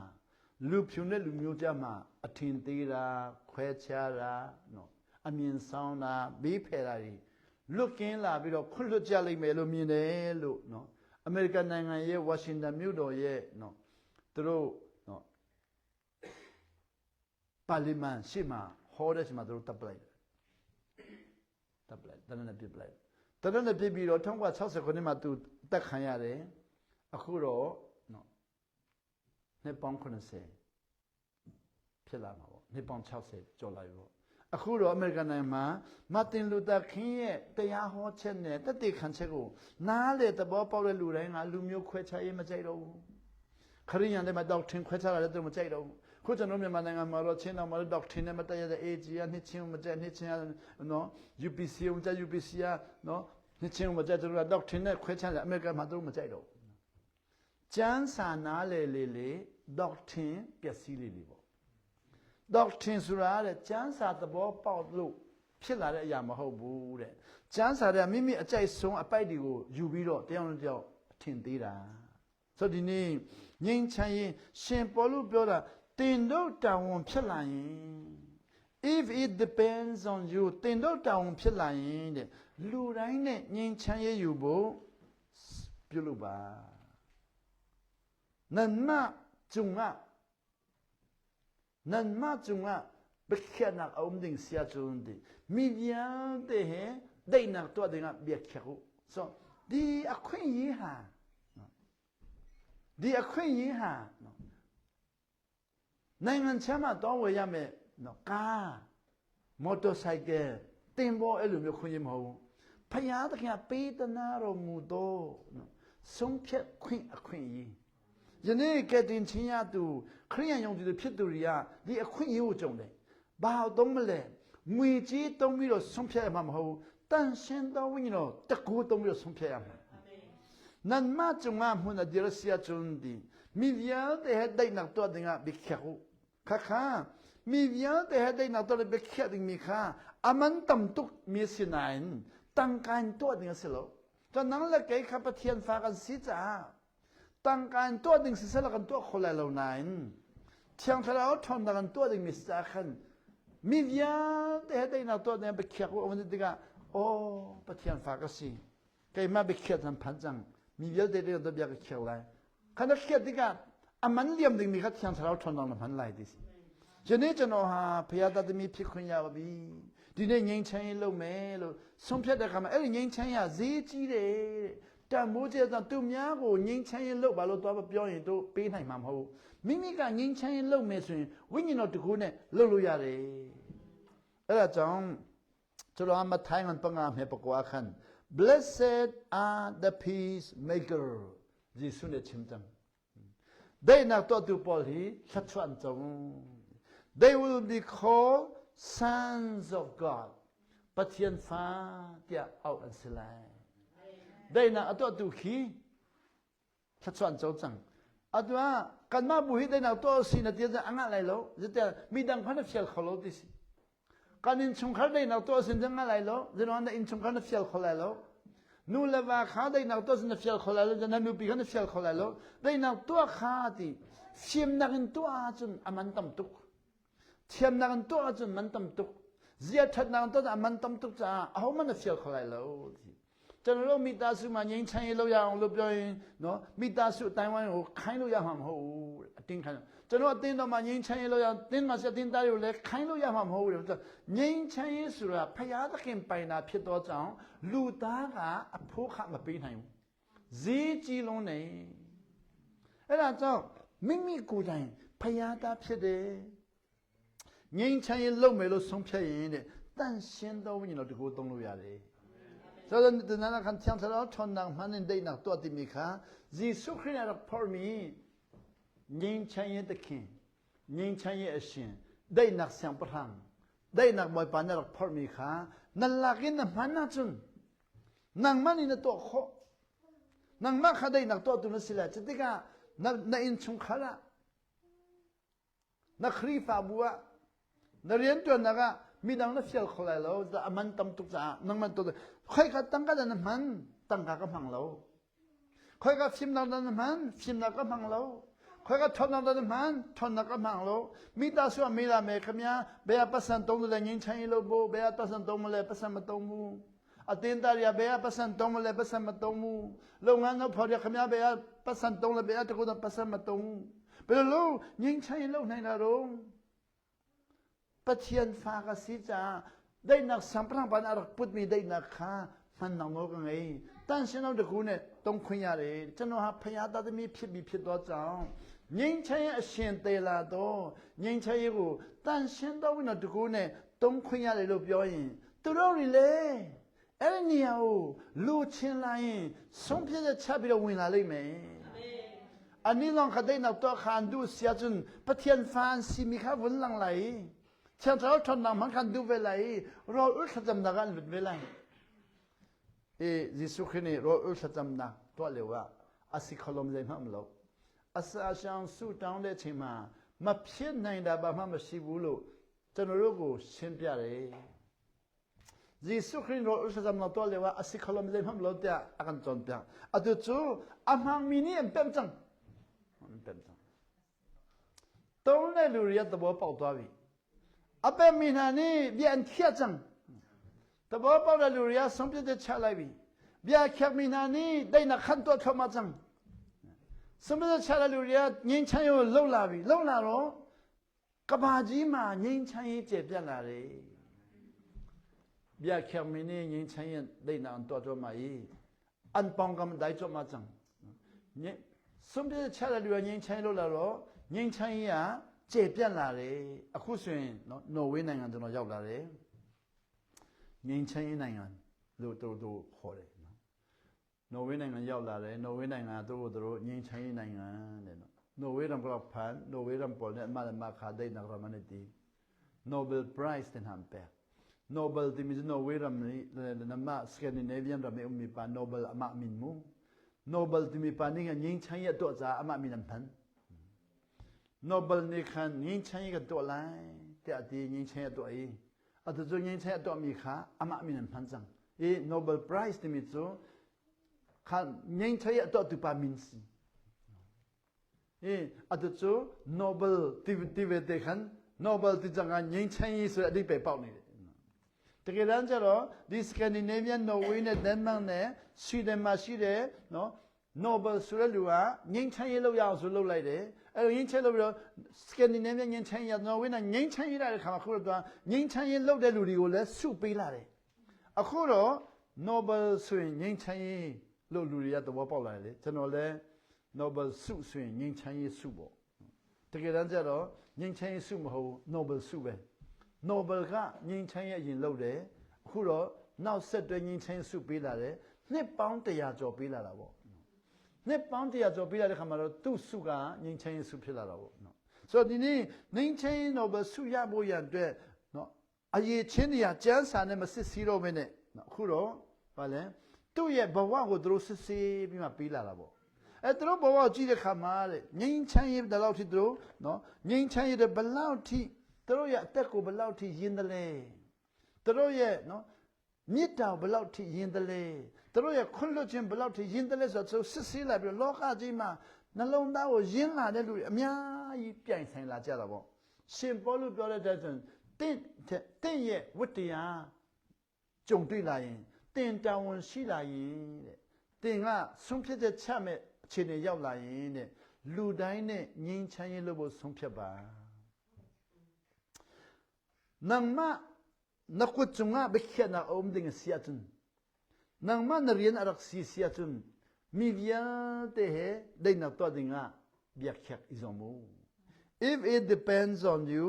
လူဖြူနဲ့လူမျိုးကြားမှာအထင်သေးတာခွဲခြားတာနော်အမြင်ဆောင်တာဘေးဖယ်တာတွေလွတ်ကင်းလာပြီးတော့ခွင့်လွတ်ကြလိမ့်မယ်လို့မြင်တယ်လို့နော်အမေရိကန်နိုင်ငံရဲ့ဝါရှင်တန်မြို့တော်ရဲ့နော်သူတို့နော်ပါလီမန်ရှိမှဟောတဲ့ချိန်မှာသူတို့တပ်ပလိုက်တနက်နဲ့ပြစ်ပလိုက်တနက်နဲ့ပြစ်ပြီးတော့1960ခုနှစ်မှာသူတက်ခံရတယ်အခုတော့နော်နှစ်ပေါင်း80ဖြစ်လာမှာပေါ့နှစ်ပေါင်း60ကျော်လာပြီပေါ့အခုတော့အမေရိကန်နိုင်ငံမှာမာတင်လူသာကင်းရဲ့တရားဟောချက်နဲ့တသက်ခံချက်ကိုနားလေသဘောပေါက်တဲ့လူတိုင်းကလူမျိုးခွဲခြားရေးမကြိုက်တော့ဘူးခရိယန်တွေမှာတော့ထင်ခွဲခြားတာလည်းသူမကြိုက်တော့ဘူးခုကျွန်တော်မြန်မာနိုင်ငံမှာတော့ချင်းတော်မှာတော့ဒေါက်ထင်နဲ့မတက်ရတဲ့ AG ကနှစ်ချင်းမကြိုက်နှစ်ချင်းနော် UPC ကိုကြိုက် UPC ကနော်နှစ်ချင်းမကြိုက်သူတို့ကဒေါက်ထင်နဲ့ခွဲခြားတယ်အမေရိကန်မှာသူတို့မကြိုက်တော့ကျန်းစာနာလေဒေါက်ထင်ပျက်စီးလေပေါ့ဒေါက်ထင်ဆိုတာတဲ့ကျန်းစာသဘောပေါက်လို့ဖြစ်လာတဲ့အရာမဟုတ်ဘူးတဲ့ကျန်းစာတဲ့မိမိအကြိုက်ဆုံးအပိုက်တွေကိုယူပြီးတော့တယောက်နဲ့တယောက်အထင်သေးတာဆိုဒီနေ့ငြိမ်းချမ်းရေးရှင်ပေါလုပြောတာတင်တို့တာဝန်ဖြစ်လာရင် if it depends on you တင်တို့တာဝန်ဖြစ်လာရင်တဲ့လူတိုင်းနဲ့ငြိမ်းချမ်းရေးယူဖို့ပြုလုပ်ပါနမဂျုံကဘခနာအောင်ဒင်းစီယာဂျုံဒီမီဒီယာတဲ့ဒိုင်နာတော့တဲ့ကဘက်ချေကိုဆိုဒီအခွင့်ရေးဟာနိုင်ငံခြားမှာတော့ဝယ်ရမယ်နော်ကားမော်တော်ဆိုင်ကယ်တင်ပေါ်အဲ့လိုမျိုးခွင့်ရမဟုတ်ဘူး ဖယားတခင်ပေးသနာတော်မူသောဆုံးဖြတ်ခွင့်အခွင့်အရေးယနေ့ကတင်ချင်းရသူခရိယန်ယုံကြည်သူဖြစ်သူတွေကဒီအခွင့်အရေးကိုကြုံတယ်ဘာတော့မလဲငွေကြေးသုံးပြီးတော့ဆုံးဖြတ်ရမှာမဟုတ်တန်ရှင်းသောဝိညာဉ်တော်တကူသုံးပြီးတော့ဆုံးဖြတ်ရမှာနန်မကျုံမမှုနဒီရစီယာကျုံဒီမိဗျာတဲ့ဒိုင်နောက်တော့တင်ကဘိခခုခခါမိဗျာတဲ့ဒိုင်နောက်တော့ဘိခတင်မိခါအမန်တမ်တုမီစနိုင်တန်ကန်တော့တင်စလို့တနန်လက်ကေခပတိယန်ဖာကန်စီချာတန်ကန်တော့တင်စစလကန်တော့ခလာလောနိုင်ချန်ထလာထွန်ကန်တော့တင်မစ္စခန်မိဗျာတဲ့ဒိုင်နောက်တော့တင်ဘိခခုအဝန်ဒီကအိုပတိယန်ဖာကစီကေမဘိခတန်ဖန်ဂျန်မိဗျာတဲ့တော့ဘိခခလာခဏခေတိကအမန်လျမ်တင်မိခချန်ထလာထွန်တော့မှန်လိုက်ဒီစီယနေ့ကျွန်တော်ဟာဖယားတသမီဖြစ်ခွင့်ရပါပြီဒီနေ့ငိမ့်ချမ်းရေးလုပ်မယ်လို့ဆုံးဖြတ်တဲ့အခါမှာအဲ့ဒီငိမ့်ချမ်းရဈေးကြီးတယ်တန်မိုးကျတဲ့သူများကိုငိမ့်ချမ်းရေးလုပ်ပါလို့သွားပြောရင်တို့ပေးနိုင်မှာမဟုတ်မိမိကငိမ့်ချမ်းရေးလုပ်မယ်ဆိုရင်ဝိညာဉ်တော်တကူနဲ့လုပ်လို့ရတယ်အဲ့ဒါကြောင့်ကျွန်တော်အမထိုင်းငန်ပငါမေပကွာခန် Blessed are the peacemaker ယေရှုနဲ့ချင်းတမ်ဒိနာတော်သူပေါ်ဟိဆက်ချွန်ကြုံThey will be called sons of God. But yan fa dia out and silai. They na ato tu khi. Chatsuan chau chang. Atwa kan ma buhi they na to si na tia anga lai lo. Zeta midang phana fial kholo dis. Kan in chung khar they na to sin anga lai lo. Zeno anda in chung khar na fial kholai lo. Nu lava kha they na to sin na fial kholai lo. Zena nu pi kha na fial kholai lo. They na to kha ti. Sim na kin to a chun aman tam tuk. 天那个多少门当都，只要他那个多少门当都咋，好门的小可来了。真罗米大叔嘛，年轻一路样路表演，喏，米大叔台湾有看路样很好，顶看。真罗顶到嘛，年轻一路样顶嘛是顶到有来看路样很好的，年轻一时啦，拍下得跟白那撇多张，路大个啊铺卡嘛变很，日子龙呢，哎那种秘密孤单，拍下得撇的。ငိမ့်ချမ်းရေးလုပ်မယ်လို့ဆုံးဖြတ်ရင်တဲ့တန်ရှင်းသောဝိညာဉ်တော်တကူသုံးလို့ရတယ်။ဆိုတော့ဒီနာခန်ချမ်းသောထွန်နံမှန်တဲ့ဒိတ်နောက်တော့တိမိခါဂျေဆုခရစ်တော်ပေါ်မီငိမ့်ချမ်းရေးတခင်ငိမ့်ချမ်းရေးအရှင်ဒိတ်နောက်ဆံပထံဒိတ်နောက်မပန်ရပေါ်မီခါနလာကင်းနမှန်နာချွန်းနံမနီနတော့ခောနံမခဒိတ်နောက်တော့သူနစလာချတိကနအင်ချုံခလာနခရီဖာဘူဝนเรียนตัวนักมีดังนักเสียขลายเราแต่มันตั้มตุกจ้านั่งมันตัวใครก็ตั้งกันนั้นมันตั้งกันก็พังเราใครก็ฟิล์มนั้นมันฟิล์มนั้นก็พังเราใครก็ทนนั้นมันทนนั้นก็พังเรามีตาสัวมีลาเมฆมีเบียปัสสันตรงเลยยิงใช้โลโบเบียปัสสันตรงเลยปัสสันมาตรงมูอตินตาเรียเบียปัสสันตรงเลยปัสสันมาตรงมูโรงงานเราพอเรียขมีเบียปัสสันตรงเลยเบียตะกุนปัสสันมาตรงเป็นโลยิงใช้โลในนารงปะเทียนฟ้ากสิจ้าได้นักสัมปทานปันอรักพุทธมีได้นักข้ามันนำโลกันไงตั้งเช่นเราเด็กคนเนี่ยต้องคุยอะไรจะนว่าพยาตาจะมีผิดตัวจ้ายิ่งใช้เสียนเตลาโตยิ่งใช้กูตั้งเช่นเราเด็กคนเนี่ยต้องคุยอะไรรูปย่อยตัวเราเลยเอ็นนี่เอาลูกเช่นไรสมเพชชาบิโรวินาเลยไหมอันนี้ลองขัดได้นักตัวขานดูเสียจนปะเทียนฟ้าสิมีข้าวุ่นหลังไหลเช่นเราทนนำมันกันดูเวลาเราอุตส่าห์จำนักกันเวลายิสุขนี่เราอุตส่าห์จำนักตัวเลวะอาศัยขลมใจมั่งเราอาศัยช่างสู้ตั้งได้ใช่ไหมมาเพี้ยนในดาบมาไม่สิบุลุจนเราก็เช่นเปียเลยยิสุขนี่เราอุตส่าห์จำนักตัวเลวะอาศัยขลมใจมั่งเราเดียอาการจนเปียอาดูจู่อามังมินี่เป็นจังตรงนั้นดูเรียนตัวเป่าตัววิအပမီနာနီပြန်ခက်ကြံတဘောပေါလာလူရဆုံးပြတဲ့ချလိုက်ပြီပြန်ခက်မီနာနီဒိုင်နခန်တော့ထမကြံဆုံးပြတဲ့ချလာလူရငင်းချမ်းရောလှုပ်လာပြီလှုပ်လာတော့ကဘာကြီးမှာငင်းချမ်းရေးကျေပြတ်လာတယ်ပြန်ခက်မီနီငင်းချမ်းရင်ဒိုင်နန်တော့မှာဤအန်ပောင်ကမဒိုင်တော့မကြံဆုံးပြတဲ့ချလာလူရငင်းချမ်းလှုပ်လာတော့ငင်းချမ်းရကျေပြတ်လာတယ်အခုဆိုရင်နော်ဝေးနိုင်ငံကျွန်တော်ရောက်လာတယ်ငင်းချင်းနိုင်ငံ လို့တို့ခေါ်တယ်နော်ဝေးနိုင်ငံရောက်လာတယ်နော်ဝေးနိုင်ငံတို့ငင်းချိုင်းနိုင်ငံတဲ့နော်ဝေးရံကဖန်နော်ဝေးရံပေါ်နဲ့မခါဒိတ်နာရမနတီ Nobel Prize တင်ဟမ်ပဲ Nobel ဒီမျိုးနော်ဝေးရံနမ Scandinavian ရမေမီပါ Nobel အမမင်မူ Nobel ဒီမီပါနေငင်းချိုင်းရတော့ဇာအမမင်နမ်ဖန် Nobel နေခန်ငင်းချိုင်းကတော့လိုက်တဲ့အတီငင်းချိုင်းရတော့အေးအတူငင်းချိုင်းရတော့မိခါအမမင်နမ်ဖန်ဇံအေ Nobel Prize ဒီမျိုး看年轻人到都把名字，啊，就说 Nobel 对看 Nobel 对这个年轻人是你被报你的，这个人家咯，你 Scandinavian 挪威呢、丹麦呢、瑞典嘛是的，喏 ，Nobel 说了话，年轻人都要说落来的，年轻人咯 ，Scandinavian 年轻人，挪威呢年轻人来的看嘛，可能年轻人落在路里头来数倍来的，啊，可能 Nobel 说年轻人。လို့လူတွေကသဘောပေါက်လာတယ်ကျွန်တော်လည်း Nobel ဆုဆိုရင်ငြိမ်းချမ်းရေးဆုပေါ့တကယ်တမ်းကျတော့ငြိမ်းချမ်းရေးဆုမဟုတ် Nobel ဆုပဲ Nobel ကငြိမ်းချမ်းရေးအရင်လုပ်တယ်အခုတော့နောက်ဆက်တွဲငြိမ်းချမ်းရေးဆုပေးလာတယ်နှစ်ပေါင်း100ကျော်ပေးလာတာပေါ့နှစ်ပေါင်း100ကျော်ပေးလာတဲ့ခါမှာတော့သူ့ဆုကငြိမ်းချမ်းရေးဆုဖြစ်လာတာပေါ့နော်ဆိုတော့ဒီနေ့ငြိမ်းချမ်းရေး Nobel ဆုရဖို့ရတဲ့နော်အရေးချင်းတွေကကျန်းစာနဲ့မစစ်စီးတော့ဘဲနဲ့နော်အခုတော့ဗာလဲသူ့ရဲ့ဘဝကိုသူတို့စစ်ဆေးပြီးမှပေးလာတာပေါ့သူတို့ဘဝကိုကြည့်တဲ့ခါမှာတဲ့ငြိမ်းချမ်းရေးဘယ်လောက်ထိသူတို့နော်ငြိမ်းချမ်းရေးတဲ့ဘယ်လောက်ထိသူတို့ရဲ့အသက်ကိုဘယ်လောက်ထိယဉ်တယ်လဲသူတို့ရဲ့နော်မြစ်တာဘယ်လောက်ထိယဉ်တယ်လဲသူတို့ရဲ့ခွင့်လွှတ်ခြင်းဘယ်လောက်ထိယဉ်တယ်လဲဆိုတော့စစ်ဆေးလာပြီးလောကကြီးမှာနှလုံးသားကိုယဉ်လာတဲ့လူတွေအများကြီးပြိုင်ဆိုင်လာကြတာပေါ့ရှင်ပေါလုပြောတဲ့တဲ့ဆိုတင်းရဲ့ဝတ္တရားကြုံတွေ့လာရင်တင်တာဝန်ရှိလာရင်တဲ့တင်ကဆုံးဖြတ်ချက်ချမဲ့အခြေအနေရောက်လာရင်တဲ့လူတိုင်းနဲ့ငြိမ်းချမ်းရေးလုပ်ဖို့ဆုံးဖြတ်ပါနံမနကုတ်ငါဘခနာအုံးတင်စီယတ်နံမနရီယန်အရက်စီစီယတ်မီဗျာတဲ့ဒိနာတော့တင်ငါဗျက်ချက် is on move if it depends on you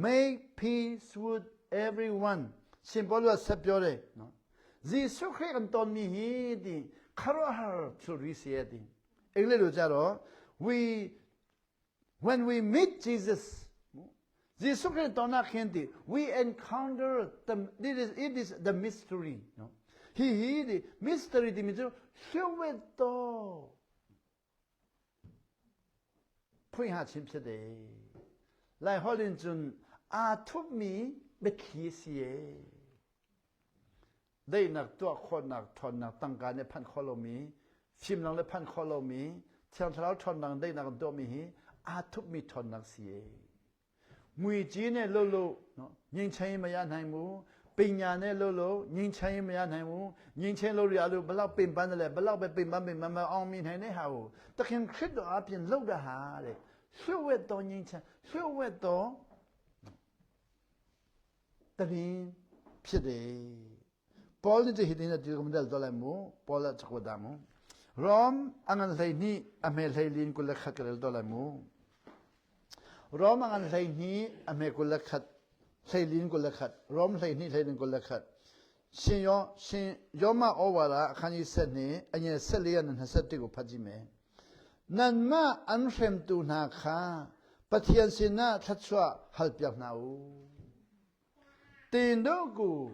make peace with everyone ရှင်ဘောလို့ဆက်ပြောတယ်နော်Jesus Christ on me di karahar to receive di. English jaro when we meet Jesus Christ on our candy we encounter it is the mystery no he the mystery di means huweto pui ha chim chede lai holin chun a thup mi be khiesieได้หนักตัวคนหนักทนหนักตั้งการในพันข้อโลมีฟิล์มหนังในพันข้อโลมีเชียงทะเลทนหนังได้หนักตัวมีอาทุบมีทนหนักเสียมวยจีเนี่ยโลโลเนาะยิงใช้ไม่ยานให้มูปิญญาเนี่ยโลโลยิงใช้ไม่ยานให้มูยิงใช้โลเรียลูบลาเป็นปันอะไรบลาไปเป็นปันเป็นมาเอามีให้ในหาวแต่เห็นคิดว่าอาเพียงโลกละหาเลยช่วยตัวยิงใช้ช่วยตัวตอนนี้พี่เดPaul ni je hidin ati kumdal dolamu Paul chakwadamo Rom angan laini ame lailin kulakhat karel dolamu Rom angan laini ame kulakhat lailin kulakhat Rom laini lailin kulakhat Shin yoma owara khani setni anye setliya nan hasatti ko phajime nan ma anrem tu na kha pathian sina thatswa halpyak na u tin do ko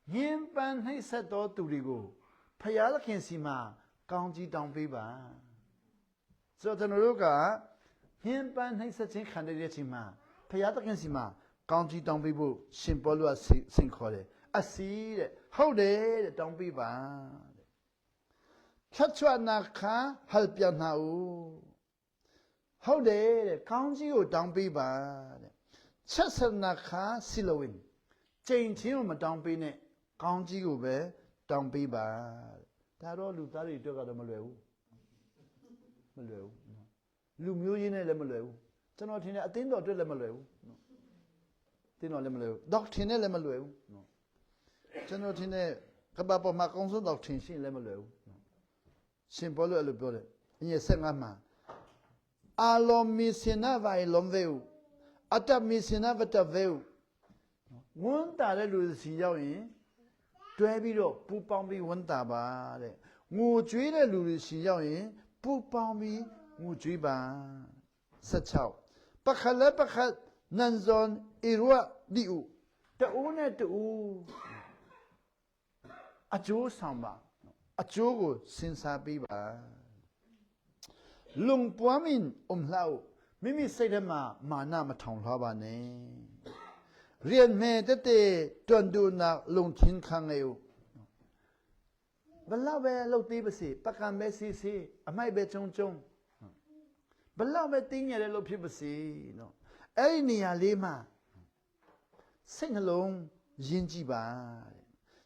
yin banให้ဆက်တော်သူတွေကိုဖယားသခင်စီမှာကောင်းကြီးတောင်းပေးပါဆိုတော့ကျွန်တော်တို့ကyin banให้ဆက်ခြင်းခံတဲ့အချိန်မှာဖယားသခင်စီမှာကောင်းကြီးတောင်းပေးဖို့ရှင်ပေါလုကဆင့်ခေါ်တယ်အစီတဲ့ဟုတ်တယ်တဲ့တောင်းပေးပါတဲ့ဖြတ်ချွနာခါဟယ်ပြနာဦးဟုတ်တယ်တဲ့ကောင်းကြီးကိုတောင်းပေးပါတဲ့ချက်ဆနာခါစီလဝင်ချိန်ချင်းကိုမတောင်းပေးနဲ့ကောင်းကြီးကိုပဲတောင်းပေးပါဒါတော့လူသားတွေအတွက်ကတော့မလွယ်ဘူးလူမျိုးရင်းနဲ့လည်းမလွယ်ဘူးကျွန်တော်ထင်တယ်အသင်းတော်အတွက်လည်းမလွယ်ဘူးအသင်းတော်လည်းမလွယ်ဘူးဒေါက်ထင်နဲ့လည်းမလွယ်ဘူးကျွန်တော်ထင်တယ်ကဘာပေါ်မှာကောင်းဆုံးဒေါက်ထင်ရှင်းလည်းမလွယ်ဘူးရှင်ဘောလို့အဲ့လိုပြောတယ်အင်းရဲ့15မှာအာလောမီစင်နာဗိုင်လုံးဝဲအတမီစင်နာဗတဝဲဝန်တာတဲ့လူစီရောက်ရင် တွဲပြီးတော့ပူပေါင်းပြီးဝန်တာပါတဲ့ငိုကြွေးတဲ့လူတွေရှင်ရောက်ရင်ပူပေါင်းပြီးငိုကြွေးပါ16ပခလက်ပခတ်နန်ဇွန်အီရဝဒီဥတူနဲ့တူအကျိုးဆောင်ပါအကျိုးကိုစဉ်းစားပြီးပါလုံပွားမင်လောက်မိမိစိတ်ထဲမှာမာနမထောင်ထားပါနဲ့เรียนแม่เตตวนดูนักลงทิ้งคังเอวบลาเวลตีบสิปะกันเบซีอไม่เบจงบลาเวติ้งเนี่ยลพิบสิเนาะไอ้นี่ยาลีมาစိတ်နှလုံးယဉ်ကြည်ပါ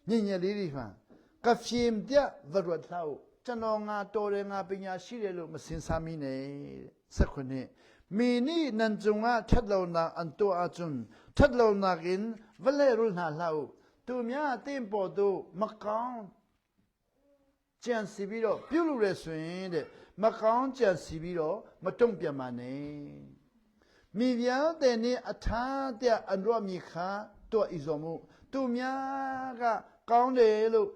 ညဉ့်ညက်လေးတွေမှာကဖျင်ပြဝရတ်လောက်ကျွန်တော်ငါတော်တယ်ငါပညာရှိတယ်လို့မစင်စားမိနဲ့19မီနီနန်ဂျုံငါထက်လောနာအန်တိုအဂျွန်ထက်လောနာကင်ဝလဲရုနာလောက်သူများအတင်းပေါ်တို့မကောင်းကြံစီပြီးတော့ပြုလုပ်ရဆိုရင်တဲ့မကောင်းကြံစီပြီးတော့မတုံ့ပြန်ပါနဲ့မိဗျာတဲ့နေအထာတဲ့အန်ရောမီခါတော့ဣဇောမှုသူများကကောင်းတယ်လို့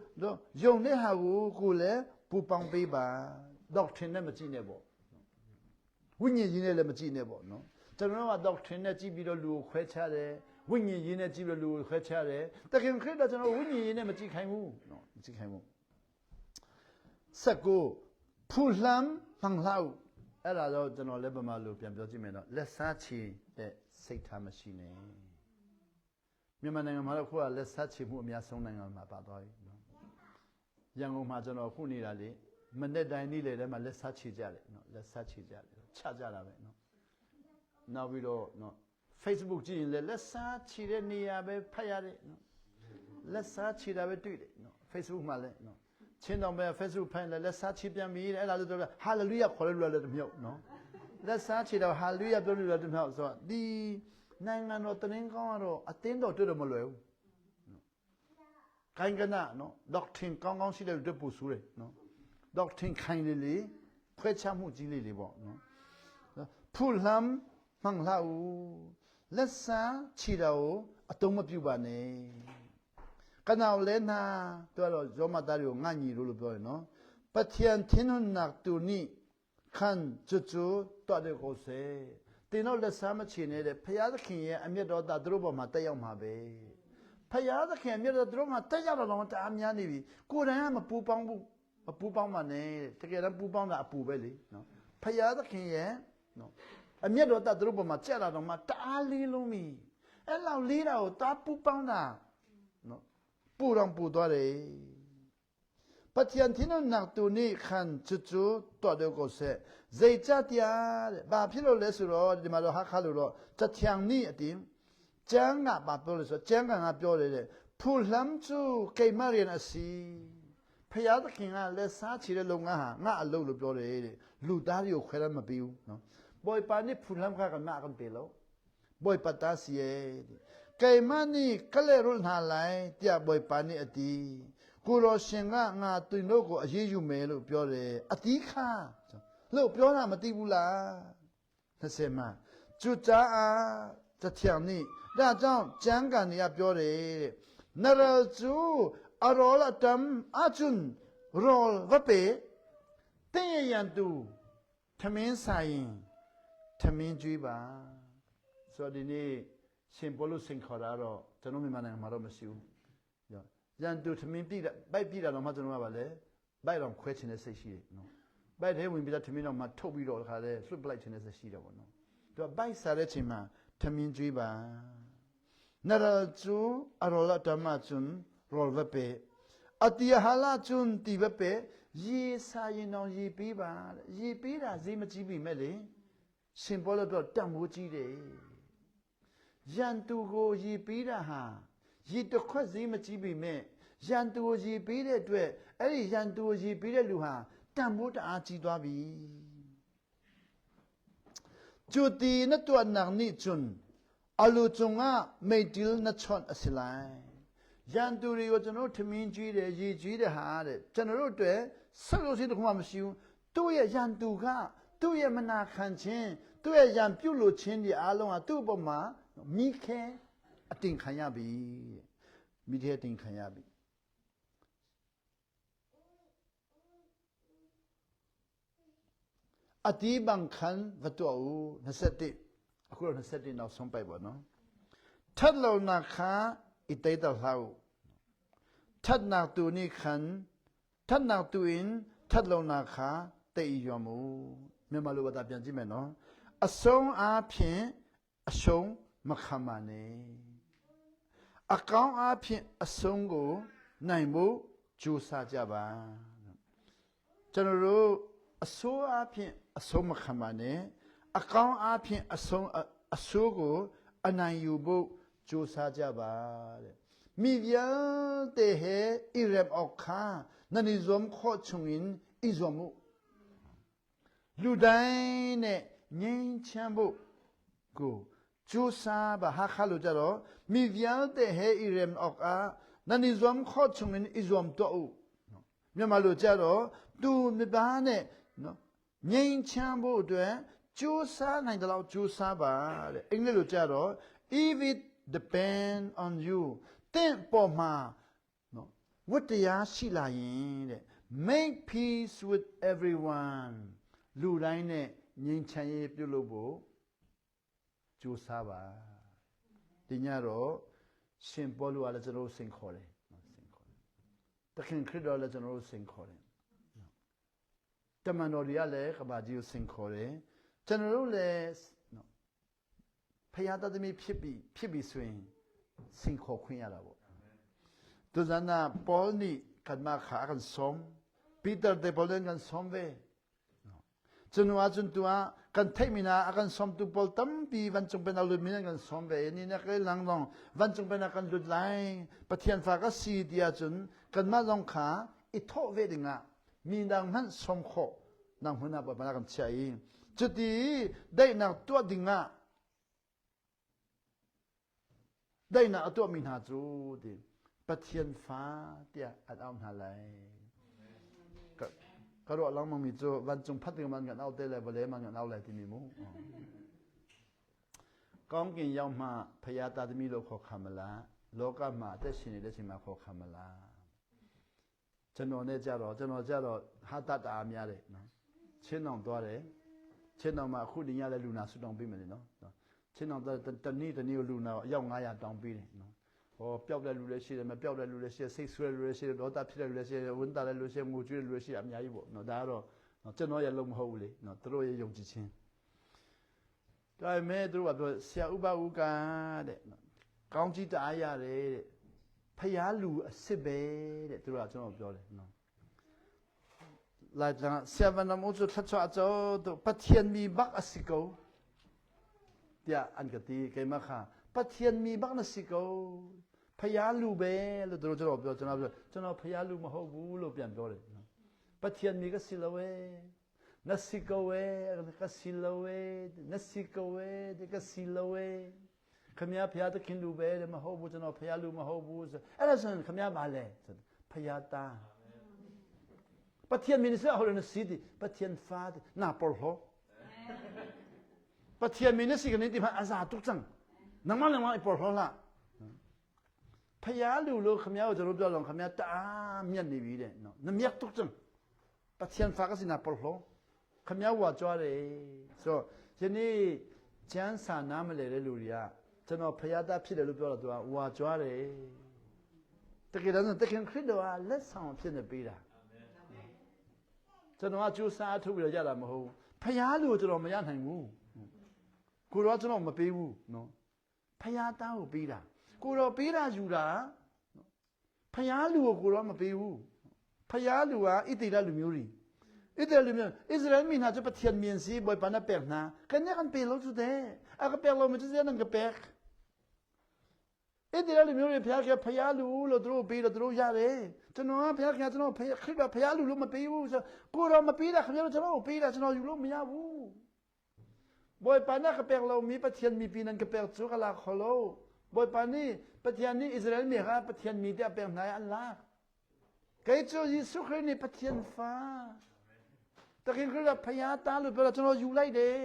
ယုံတဲ့ဟာကိုလည်းပူပေါင်းပေးပါဒေါက်ထင်နဲ့မကြည့်နဲ့ပေါ့ဝိညာဉ်ကြီးနဲ့လည်းမကြည့်နဲ့ပေါ့နော်ကျွန်တော်ကဒေါက်ထင်နဲ့ကြည့်ပြီးတော့လူကိုခွဲခြားတယ်ဝိညာဉ်ကြီးနဲ့ကြည့်ပြီးတော့လူကိုခွဲခြားတယ်တခင်ခရစ်တော်ကျွန်တော်ဝိညာဉ်ကြီးနဲ့မကြည့်ခိုင်းဘူးနော်မကြည့်ခိုင်းဘူး19ဖူလမ်ဖန်လောက်အဲ့ဒါတော့ကျွန်တော်လည်းပမာလို့ပြန်ပြောကြည့်မယ်တော့လက်စားချီတဲ့စိတ်ထားမရှိနဲ့မြန်မာနိုင်ငံမှာတော့ခုကလက်စားချီမှုအများဆုံးနိုင်ငံမှာပါသွားပြီနော်ရန်ကုန်မှာကျွန်တော်ခုနေတာလေမနေ့တိုင်းနေ့လေထဲမှာလက်စားချီကြတယ်နော်လက်စားချီကြတယ်ချကြတာပဲနော်နောက်ပြီးတော့နော် Facebook ကြည့်ရင်လည်းလက်စားချီတဲ့နေရာပဲဖတ်ရတယ်နော်လက်စားချီတာပဲတွေ့တယ်နော် Facebook မှာလည်းနော်ချင်းတော်ပဲ Facebook ဖတ်လည်းလက်စားချီပြန်ပြီတဲ့အဲ့ဒါလို့ပြောဟာလေလုယာခေါ်လို့လည်းတမြောက်နော်လက်စားချီတော့ဟာလေလုယာပြောလို့လည်းတမြောက်ဆိုတော့ဒီနိုင်ငံတော်တရင်ကောင်းကတော့အတင်းတော်တွေ့တော့မလွယ်ဘူးခိုင်ကနာနော်ဒေါက်ထင်ကောင်းကောင်းရှိတဲ့တွေ့ပူဆူတယ်နော်ဒေါက်ထင်ခိုင်လေခွဲခြားမှုကြီးလေပေါ့နော်ဖူလမ်မှန်လာဦးလက်စားချီတော်အတုံးမပြုတ်ပါနဲ့ကနောက်လဲနာတို့တော့ဇောမသားတွေကိုငှညီလို့ပြောရနော်ပထျန်သင်းနတ်တူနီခန်ချူချူတော်တဲ့ကိုစေတင်တော့လက်စားမချီနေတဲ့ဖယားသခင်ရဲ့အမျက်တော်သားသူတို့ပေါ်မှာတက်ရောက်မှာပဲဖယားသခင်အမျက်တော်သူတို့မှာတက်ရောက်တော့တအားများနေပြီကိုယ်တိုင်ကမပူပေါင်းဘူးမပူပေါင်းပါနဲ့တကယ်တော့ပူပေါင်းတာအပူပဲလေနော်ဖယားသခင်ရဲ့နော်အမျက်တော်သားသူတို့ပေါ်မှာကြက်လာတော့မှတအားလေးလုံးပြီအဲ့လောက်လေးတာကိုတာပူပေါင်းတာနော်ပူတော့ပူသွားတယ်ပတျန်တင်းနတ်တူနီခန်ချူချူတော်တဲ့ကိုစေဇေချတရားတဲ့ဘာဖြစ်လို့လဲဆိုတော့ဒီမှာတော့ဟာခါလို့တော့တချန်နီအတင်းကျန်းကဘာပြောလဲဆိုကျန်းကပြောတယ်တဲ့ဖူလမ်ချူကေမရီနအစီဖယားသခင်ကလက်စားချီတဲ့လုပ်ငန်းဟာငါအလုပ်လို့ပြောတယ်တဲ့လူသားတွေကိုခွဲရမပြီးဘူးနော်ဘွိုပါနိဖူလမ်ခကနာကန်ပေလို့ဘွိုပတာစီရဲ့ကေမနီကလေရုနာလိုက်တဘွိပါနိအတီကိုရောရှင်ကငါသူတို့ကိုအေးယူမယ်လို့ပြောတယ်အတီးခါလို့ပြောတာမသိဘူးလား20မှကျွတ်တာတချံနိဒါကြောင့်ကျမ်းဂန်တွေကပြောတယ်နရဇူအရောလတမ်အချွန်ရောဝပေတင်းရန်တူထမင်းဆိုင်ထမင်းကျွေးပါဆိုတော့ဒီနေ့ရှင်ဘောလို့စင်ခေါ်တာတော့ကျွန်တော်မြန်မာနိုင်ငံမှာတော့မရှိဘူးရန်တူထမင်းပြည့်တာပြည့်တာတော့မှကျွန်တော်ကပါလေဘိုက်တော့ခွဲချင်တဲ့စိတ်ရှိတယ်နော်ဘိုက်ထဲဝင်ပြီးတော့ထမင်းတော့မှထုတ်ပြီးတော့ခါလဲလွှတ်ပလိုက်ချင်တဲ့စိတ်ရှိတယ်ပေါ့နော်သူကဘိုက်စားတဲ့ချိန်မှာထမင်းကျွေးပါနရဇူအရောလတမချွန်ရောဝပေအတိဟာလာချွန်တီဝပေရေစာရင်တော်ရေပေးပါရေပေးတာဈေးမကြီးပြီမဲ့လေရှင်ဘောလို့တော့တန်ဖိုးကြီးတယ်ရန်သူကိုရေပေးတာဟာရေတစ်ခွက်ဈေးမကြီးပြီမဲ့ရန်သူကိုရေပေးတဲ့အတွက်အဲ့ဒီရန်သူကိုရေပေးတဲ့လူဟာတန်ဖိုးတအားကြီးသွားပြီကျူတီနတ်တော်နာနိချွန်အလူချုံကမေတီလ်နချွန်အစလိုင်းရန်သူတွေကိုကျွန်တော်ထမင်းကျွေးတယ်ရေကျွေးတယ်ဟာတဲ့ကျွန်တော်တို့အတွက်ဆက်လို့ရှိတခုမှမရှိဘူးသူ့ရဲ့ရန်သူကသူ့ရဲ့မနာခံခြင်းသူ့ရဲ့ရန်ပြုတ်လို့ခြင်းဒီအားလုံးကသူ့အပေါ်မှာမိခဲအတင်ခံရပြီမိခဲအတင်ခံရပြီ ati bang khan vatu au nasati aku nasati now song pai bo no that lo na kha itai ta hlau that na tu ni khan that na tu in that lo na kha tai yomu မြန်မာလိုဘာသာပြန်ကြည့်မယ်နော်အဆုံးအားဖြင့်အရှုံးမခံပါနဲ့အကောင်းအားဖြင့်အဆုံးကိုနိုင်ဖို့ကြိုးစားကြပါကျွန်တော်တို့အဆိုးအားဖြင့်အဆုံးမခံပါနဲ့အကောင်းအားဖြင့်အဆိုးကိုအနိုင်ယူဖို့ကြိုးစားကြပါတဲ့မိဗျာတဲ့ဟဲဣရမ်အောက်ခါနနိဇုံခေါ်ချုံင်ဣဇုံမှုလူတိုင်းနဲ့ငြိမ်းချမ်းဖို့ကိုကြိုးစားပါဟာခါလို့ကြတော့မိဗျာတဲ့ဟဲဣရမ်အောက်အားနနိဇုံခေါ်ချုံင်ဣဇုံတော့မြန်မာလိုကြတော့သူမပါနဲ့နော်ငြိမ်းချမ်းဖို့အတွက်ကြိုးစားနိုင်တယ်လို့ကြိုးစားပါတဲ့အင်္ဂလိပ်လိုကြတော့ if it depend on you တင့်ပေါ်မှာနော်ဝတ္တရားရှိလာရင်တဲ့ make peace with everyone လူတိုင်းနဲ့ငြိမ်းချမ်းရေးပြုလုပ်ဖို့ကြိုးစားပါဒီညတော့ရှင်ပေါလုကလည်းကျွန်တော်တို့ဆင်ခေါ်တယ်တခင်ခရစ်တော်လည်းကျွန်တော်တို့ဆင်ခေါ်တယ်တမန်တော်တွေကလည်းကဘာကြီးကိုဆင်ခေါ်တယ်ကျွန်တော်တို့လည်းဖခင်သားသမီးဖြစ်ပြီးဆိုရင်ဆင်ခေါ်ခွင့်ရတာပေါ့သူဇာနာပေါနိကမခါကန်ဆောင်ပီတာဒေပေါလန်ကန်ဆောင်ဝဲကျွန်တော်အကျွန်တူကန်ထိုင်မနာအကန်ဆောင်တူပေါတမ်ပီဝန်ချုံပနာလူမင်းကန်ဆောင်ဝဲနိနကဲလန်းလောင်းဝန်ချုံပနာကန်လူလိုင်းပတိယန်ဖာကစီဒီယာကျွန်ကန်မလောင်းခါအထောဝဲဒငါมีนางมันสมโคนางหัวหน้าปะปะกันใช่จุดที่ได้นางตัวดิ่งอ่ะได้นางตัวมีนาจูดิปะเทียนฟ้าเดียอัดเอาหาไรก็รู้แล้วมันมีจูวันจงพัดถึงมันกันเอาได้เลยบ่เลยมันกันเอาอะไรที่มีมูก้องกินยาวมาพยาตาที่มีโลกขอคำมาละโลกามาแต่ชินได้ชิมาขอคำมาละကျွန်တော်နဲ့ကြတော့ဟာတတာအများတယ်နော်ချင်းအောင်သွားတယ်ချင်းအောင်မှာအခုဒီညလည်းလူနာဆူတောင်းပေးမယ်လေနော်ချင်းအောင်တနေ့ကိုလူနာအယောက်900တောင်းပေးတယ်နော်ဟောပျောက်တဲ့လူလည်းရှိတယ်မပျောက်တဲ့လူလည်းရှိတယ်စိတ်ဆွဲတဲ့လူလည်းရှိတယ်ဒေါသဖြစ်တဲ့လူလည်းရှိတယ်ဝန်တာတဲ့လူရှိတယ်ငိုကြွေးတဲ့လူလည်းရှိတယ်အများကြီးပေါ့နော်ဒါကတော့ကျွန်တော်ရဲ့လုံးမဟုတ်ဘူးလေနော်သူတို့ရဲ့ယုံကြည်ခြင်းဒါပေမဲ့သူတို့ကပြောဆရာဥပဥကတဲ့ကောင်းကြီးတအားရတယ်တဲ့ဖယားလူအစ်စ်ပဲတဲ့သူတို့ကကျွန်တော်ပြောတယ်နော်လိုက်တာဆယ်ဝန်မို့ဆိုထချအကျော်တို့ပထျန်မီဘတ်အစီကိုတရားအန်ကတိကေမခါပထျန်မီဘတ်နစီကိုဖယားလူပဲလို့သူတို့ကျွန်တော်ပြောကျွန်တော်ဖယားလူမဟုတ်ဘူးလို့ပြန်ပြောတယ်နော်ပထျန်မီကစီလဝဲနစီကိုဝဲကစီလဝဲနစီကိုဝဲဒီကစီလဝဲခမရဖယားတခင်လူပဲမဟုတ်ဘူးကျွန်တော်ဖယားလူမဟုတ်ဘူးဆိုအဲ့ဒါဆိုရင်ခမရပါလေဖယားသားပထျန်မင်းစဟောရနစီဒီပထျန်ဖာဒနာပေါ်ဟောပထျန်မင်းစီကနေဒီမှာအဇာတုတ်စံနမလမပေါ်ဟောလာဖယားလူလို့ခမရကိုကျွန်တော်ပြောတော့ခမရတအားမြတ်နေပြီတဲ့နော်နမြတ်တုတ်စံပထျန်ဖာကစီနာပေါ်ဟောခမရဝါကြွားတယ်ဆိုတော့ယနေ့ကျမ်းစာနားမလဲတဲ့လူတွေကကျွန်တော်ဖယားသားဖြစ်တယ်လို့ပြောတော့သူကဝါကြွားတယ်တကယ်တော့တခင်ခရစ်တော်ကလက်ဆောင်ဖြစ်နေပေးတာကျွန်တော်ကကြိုးစားထုတ်ပြီးတော့ရတာမဟုတ်ဘူးဖယားလူကိုကျွန်တော်မရနိုင်ဘူးကိုတော့ကျွန်တော်မပေးဘူးနော်ဖယားသားကိုပေးတာကိုတော့ပေးတာယူတာဖယားလူကိုတော့မပေးဘူးဖယားလူကဣတိရလူမျိုးတွေဣသရေလမျိုးဣသရေလminaจะปะเทียนเมียนซีบ่อยปานแปลกนะกันเนี่ยกันเปโลจุเดอะก็แปลกโลมันจะเสียนั่นก็แปลกဣသရေလမျိုးတွေဖျားခဲ့ဖျားလူလို့သူတို့ပေးလို့သူတို့ရတယ်ကျွန်တော်ကဖျားခဲ့ကျွန်တော်ခရစ်တော်ဖျားလူလို့မပေးဘူးဆိုကိုတော့မပေးတာခင်ဗျားတို့ကျွန်တော်ပေးတာကျွန်တော်ယူလို့မရဘူးบ่อยปานကแปลกเรามีปะเทียนมีปีนั้นก็แปลกสุกะลาขอโลบ่อยปานนี้ปะเทียนนี้อิสราเอลมีครับปะเทียนมีแต่แปลกไหนอัลลาห์ไกจูยิสุครินี่ปะเทียนฟ้าตะกินคือพยาตาလို့ပြောတော့ကျွန်တော်ယူလိုက်တယ်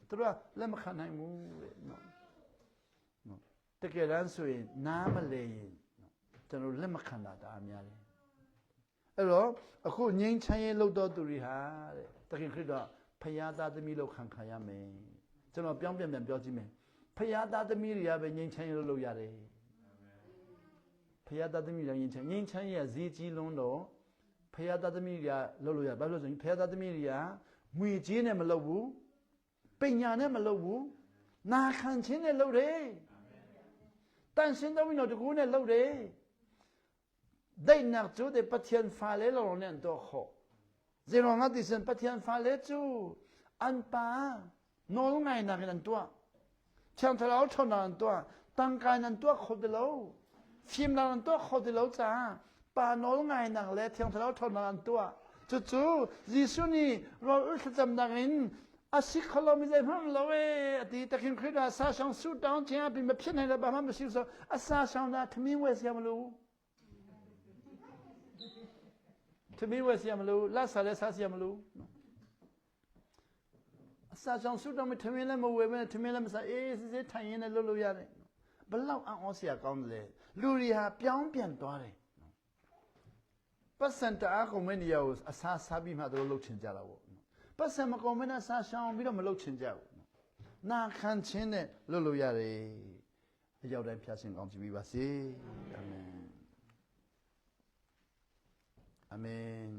သူတို့ကလက်မခံနိုင်ဘူးတဲ့နော်တကယ်တမ်းဆိုရင်နားမလဲရင်ကျွန်တော်လက်မခံတာဒါအများကြီးအဲ့တော့အခုငြိမ်းချမ်းရေးလုပ်တော်သူတွေဟာတဲ့တခင်ခရစ်တော် ဖယားသားသမီးလို့ခံခါရမယ်ကျွန်တော်ပြောင်းပြန်ပြောကြည့်မယ်ဖယားသားသမီးတွေကပဲငြိမ်းချမ်းရေးလုပ်ရတယ်ဖယားသားသမီးတွေငြိမ်းချမ်းရေးဈေးကြီးလုံးတော့ဖယားသားသမီးတွေကလုပ်လို့ရဘာလို့လဲဆိုရင်ဖယားသားသမီးတွေကငွေကြေးနဲ့မလုပ်ဘူးပညာနဲ့မလုပ်ဘူးနာခံခြင်းနဲ့လုပ်တယ်တန်ရှင်းသောဝိညာဉ်တော်တကူနဲ့လုပ်တယ်ဒိတ်နာကျိုးတဲ့ပဋ္ဌာန်းဖာလေလောနဲ့တော့ခေါ်ဇေရောငါတိစံပဋ္ဌာန်းဖာလေကျိုးအန်ပါနိုးငိုင်းနာကန်တော့ချန်ထလောက်ထောင်းနန်တော့တန်ကန်နန်တော့ခေါ်တယ်လို့ฟิมนานตัวเขาที่เราจ้าปาโนลไงนังเล่เทียงทะเลาะทนานตัวจู่ๆยิสุนี่เราอึดจำดังอินอาศิขเราไม่ได้พังเราเออดีแต่คิดคืออาซาช่างสู้ดาวเจ้าเป็นแบบเช่นไหนเราบ้างไม่สิวอาซาช่างน่ะทมิเวสยามรู้ทมิเวสยามรู้ลาสาเลสาสยามรู้อาซาช่างสู้ดาวไม่ทมิแล้วมาเวไม่ทมิแล้วมาซาเอเสียทายยังไงรู้ๆอย่างนี้บลาวอังเสียก้อนเลยလူတွေဟာပြောင်းပြန်သွားတယ်ပတ်စံတအားကုန်မဲ့နေရာကိုအစားစားပြီးမှတို့လှုပ်ချင်ကြတာပေါ့ပတ်စံမကုန်မဲ့နဲ့စားရှောင်ပြီးတော့မလှုပ်ချင်ကြဘူးနာခံခြင်းနဲ့လှုပ်လို့ရတယ်အရောက်တိုင်းဖျားရှင်ကောင်းကြည့်ပြီးပါစေအာမင်အာမင်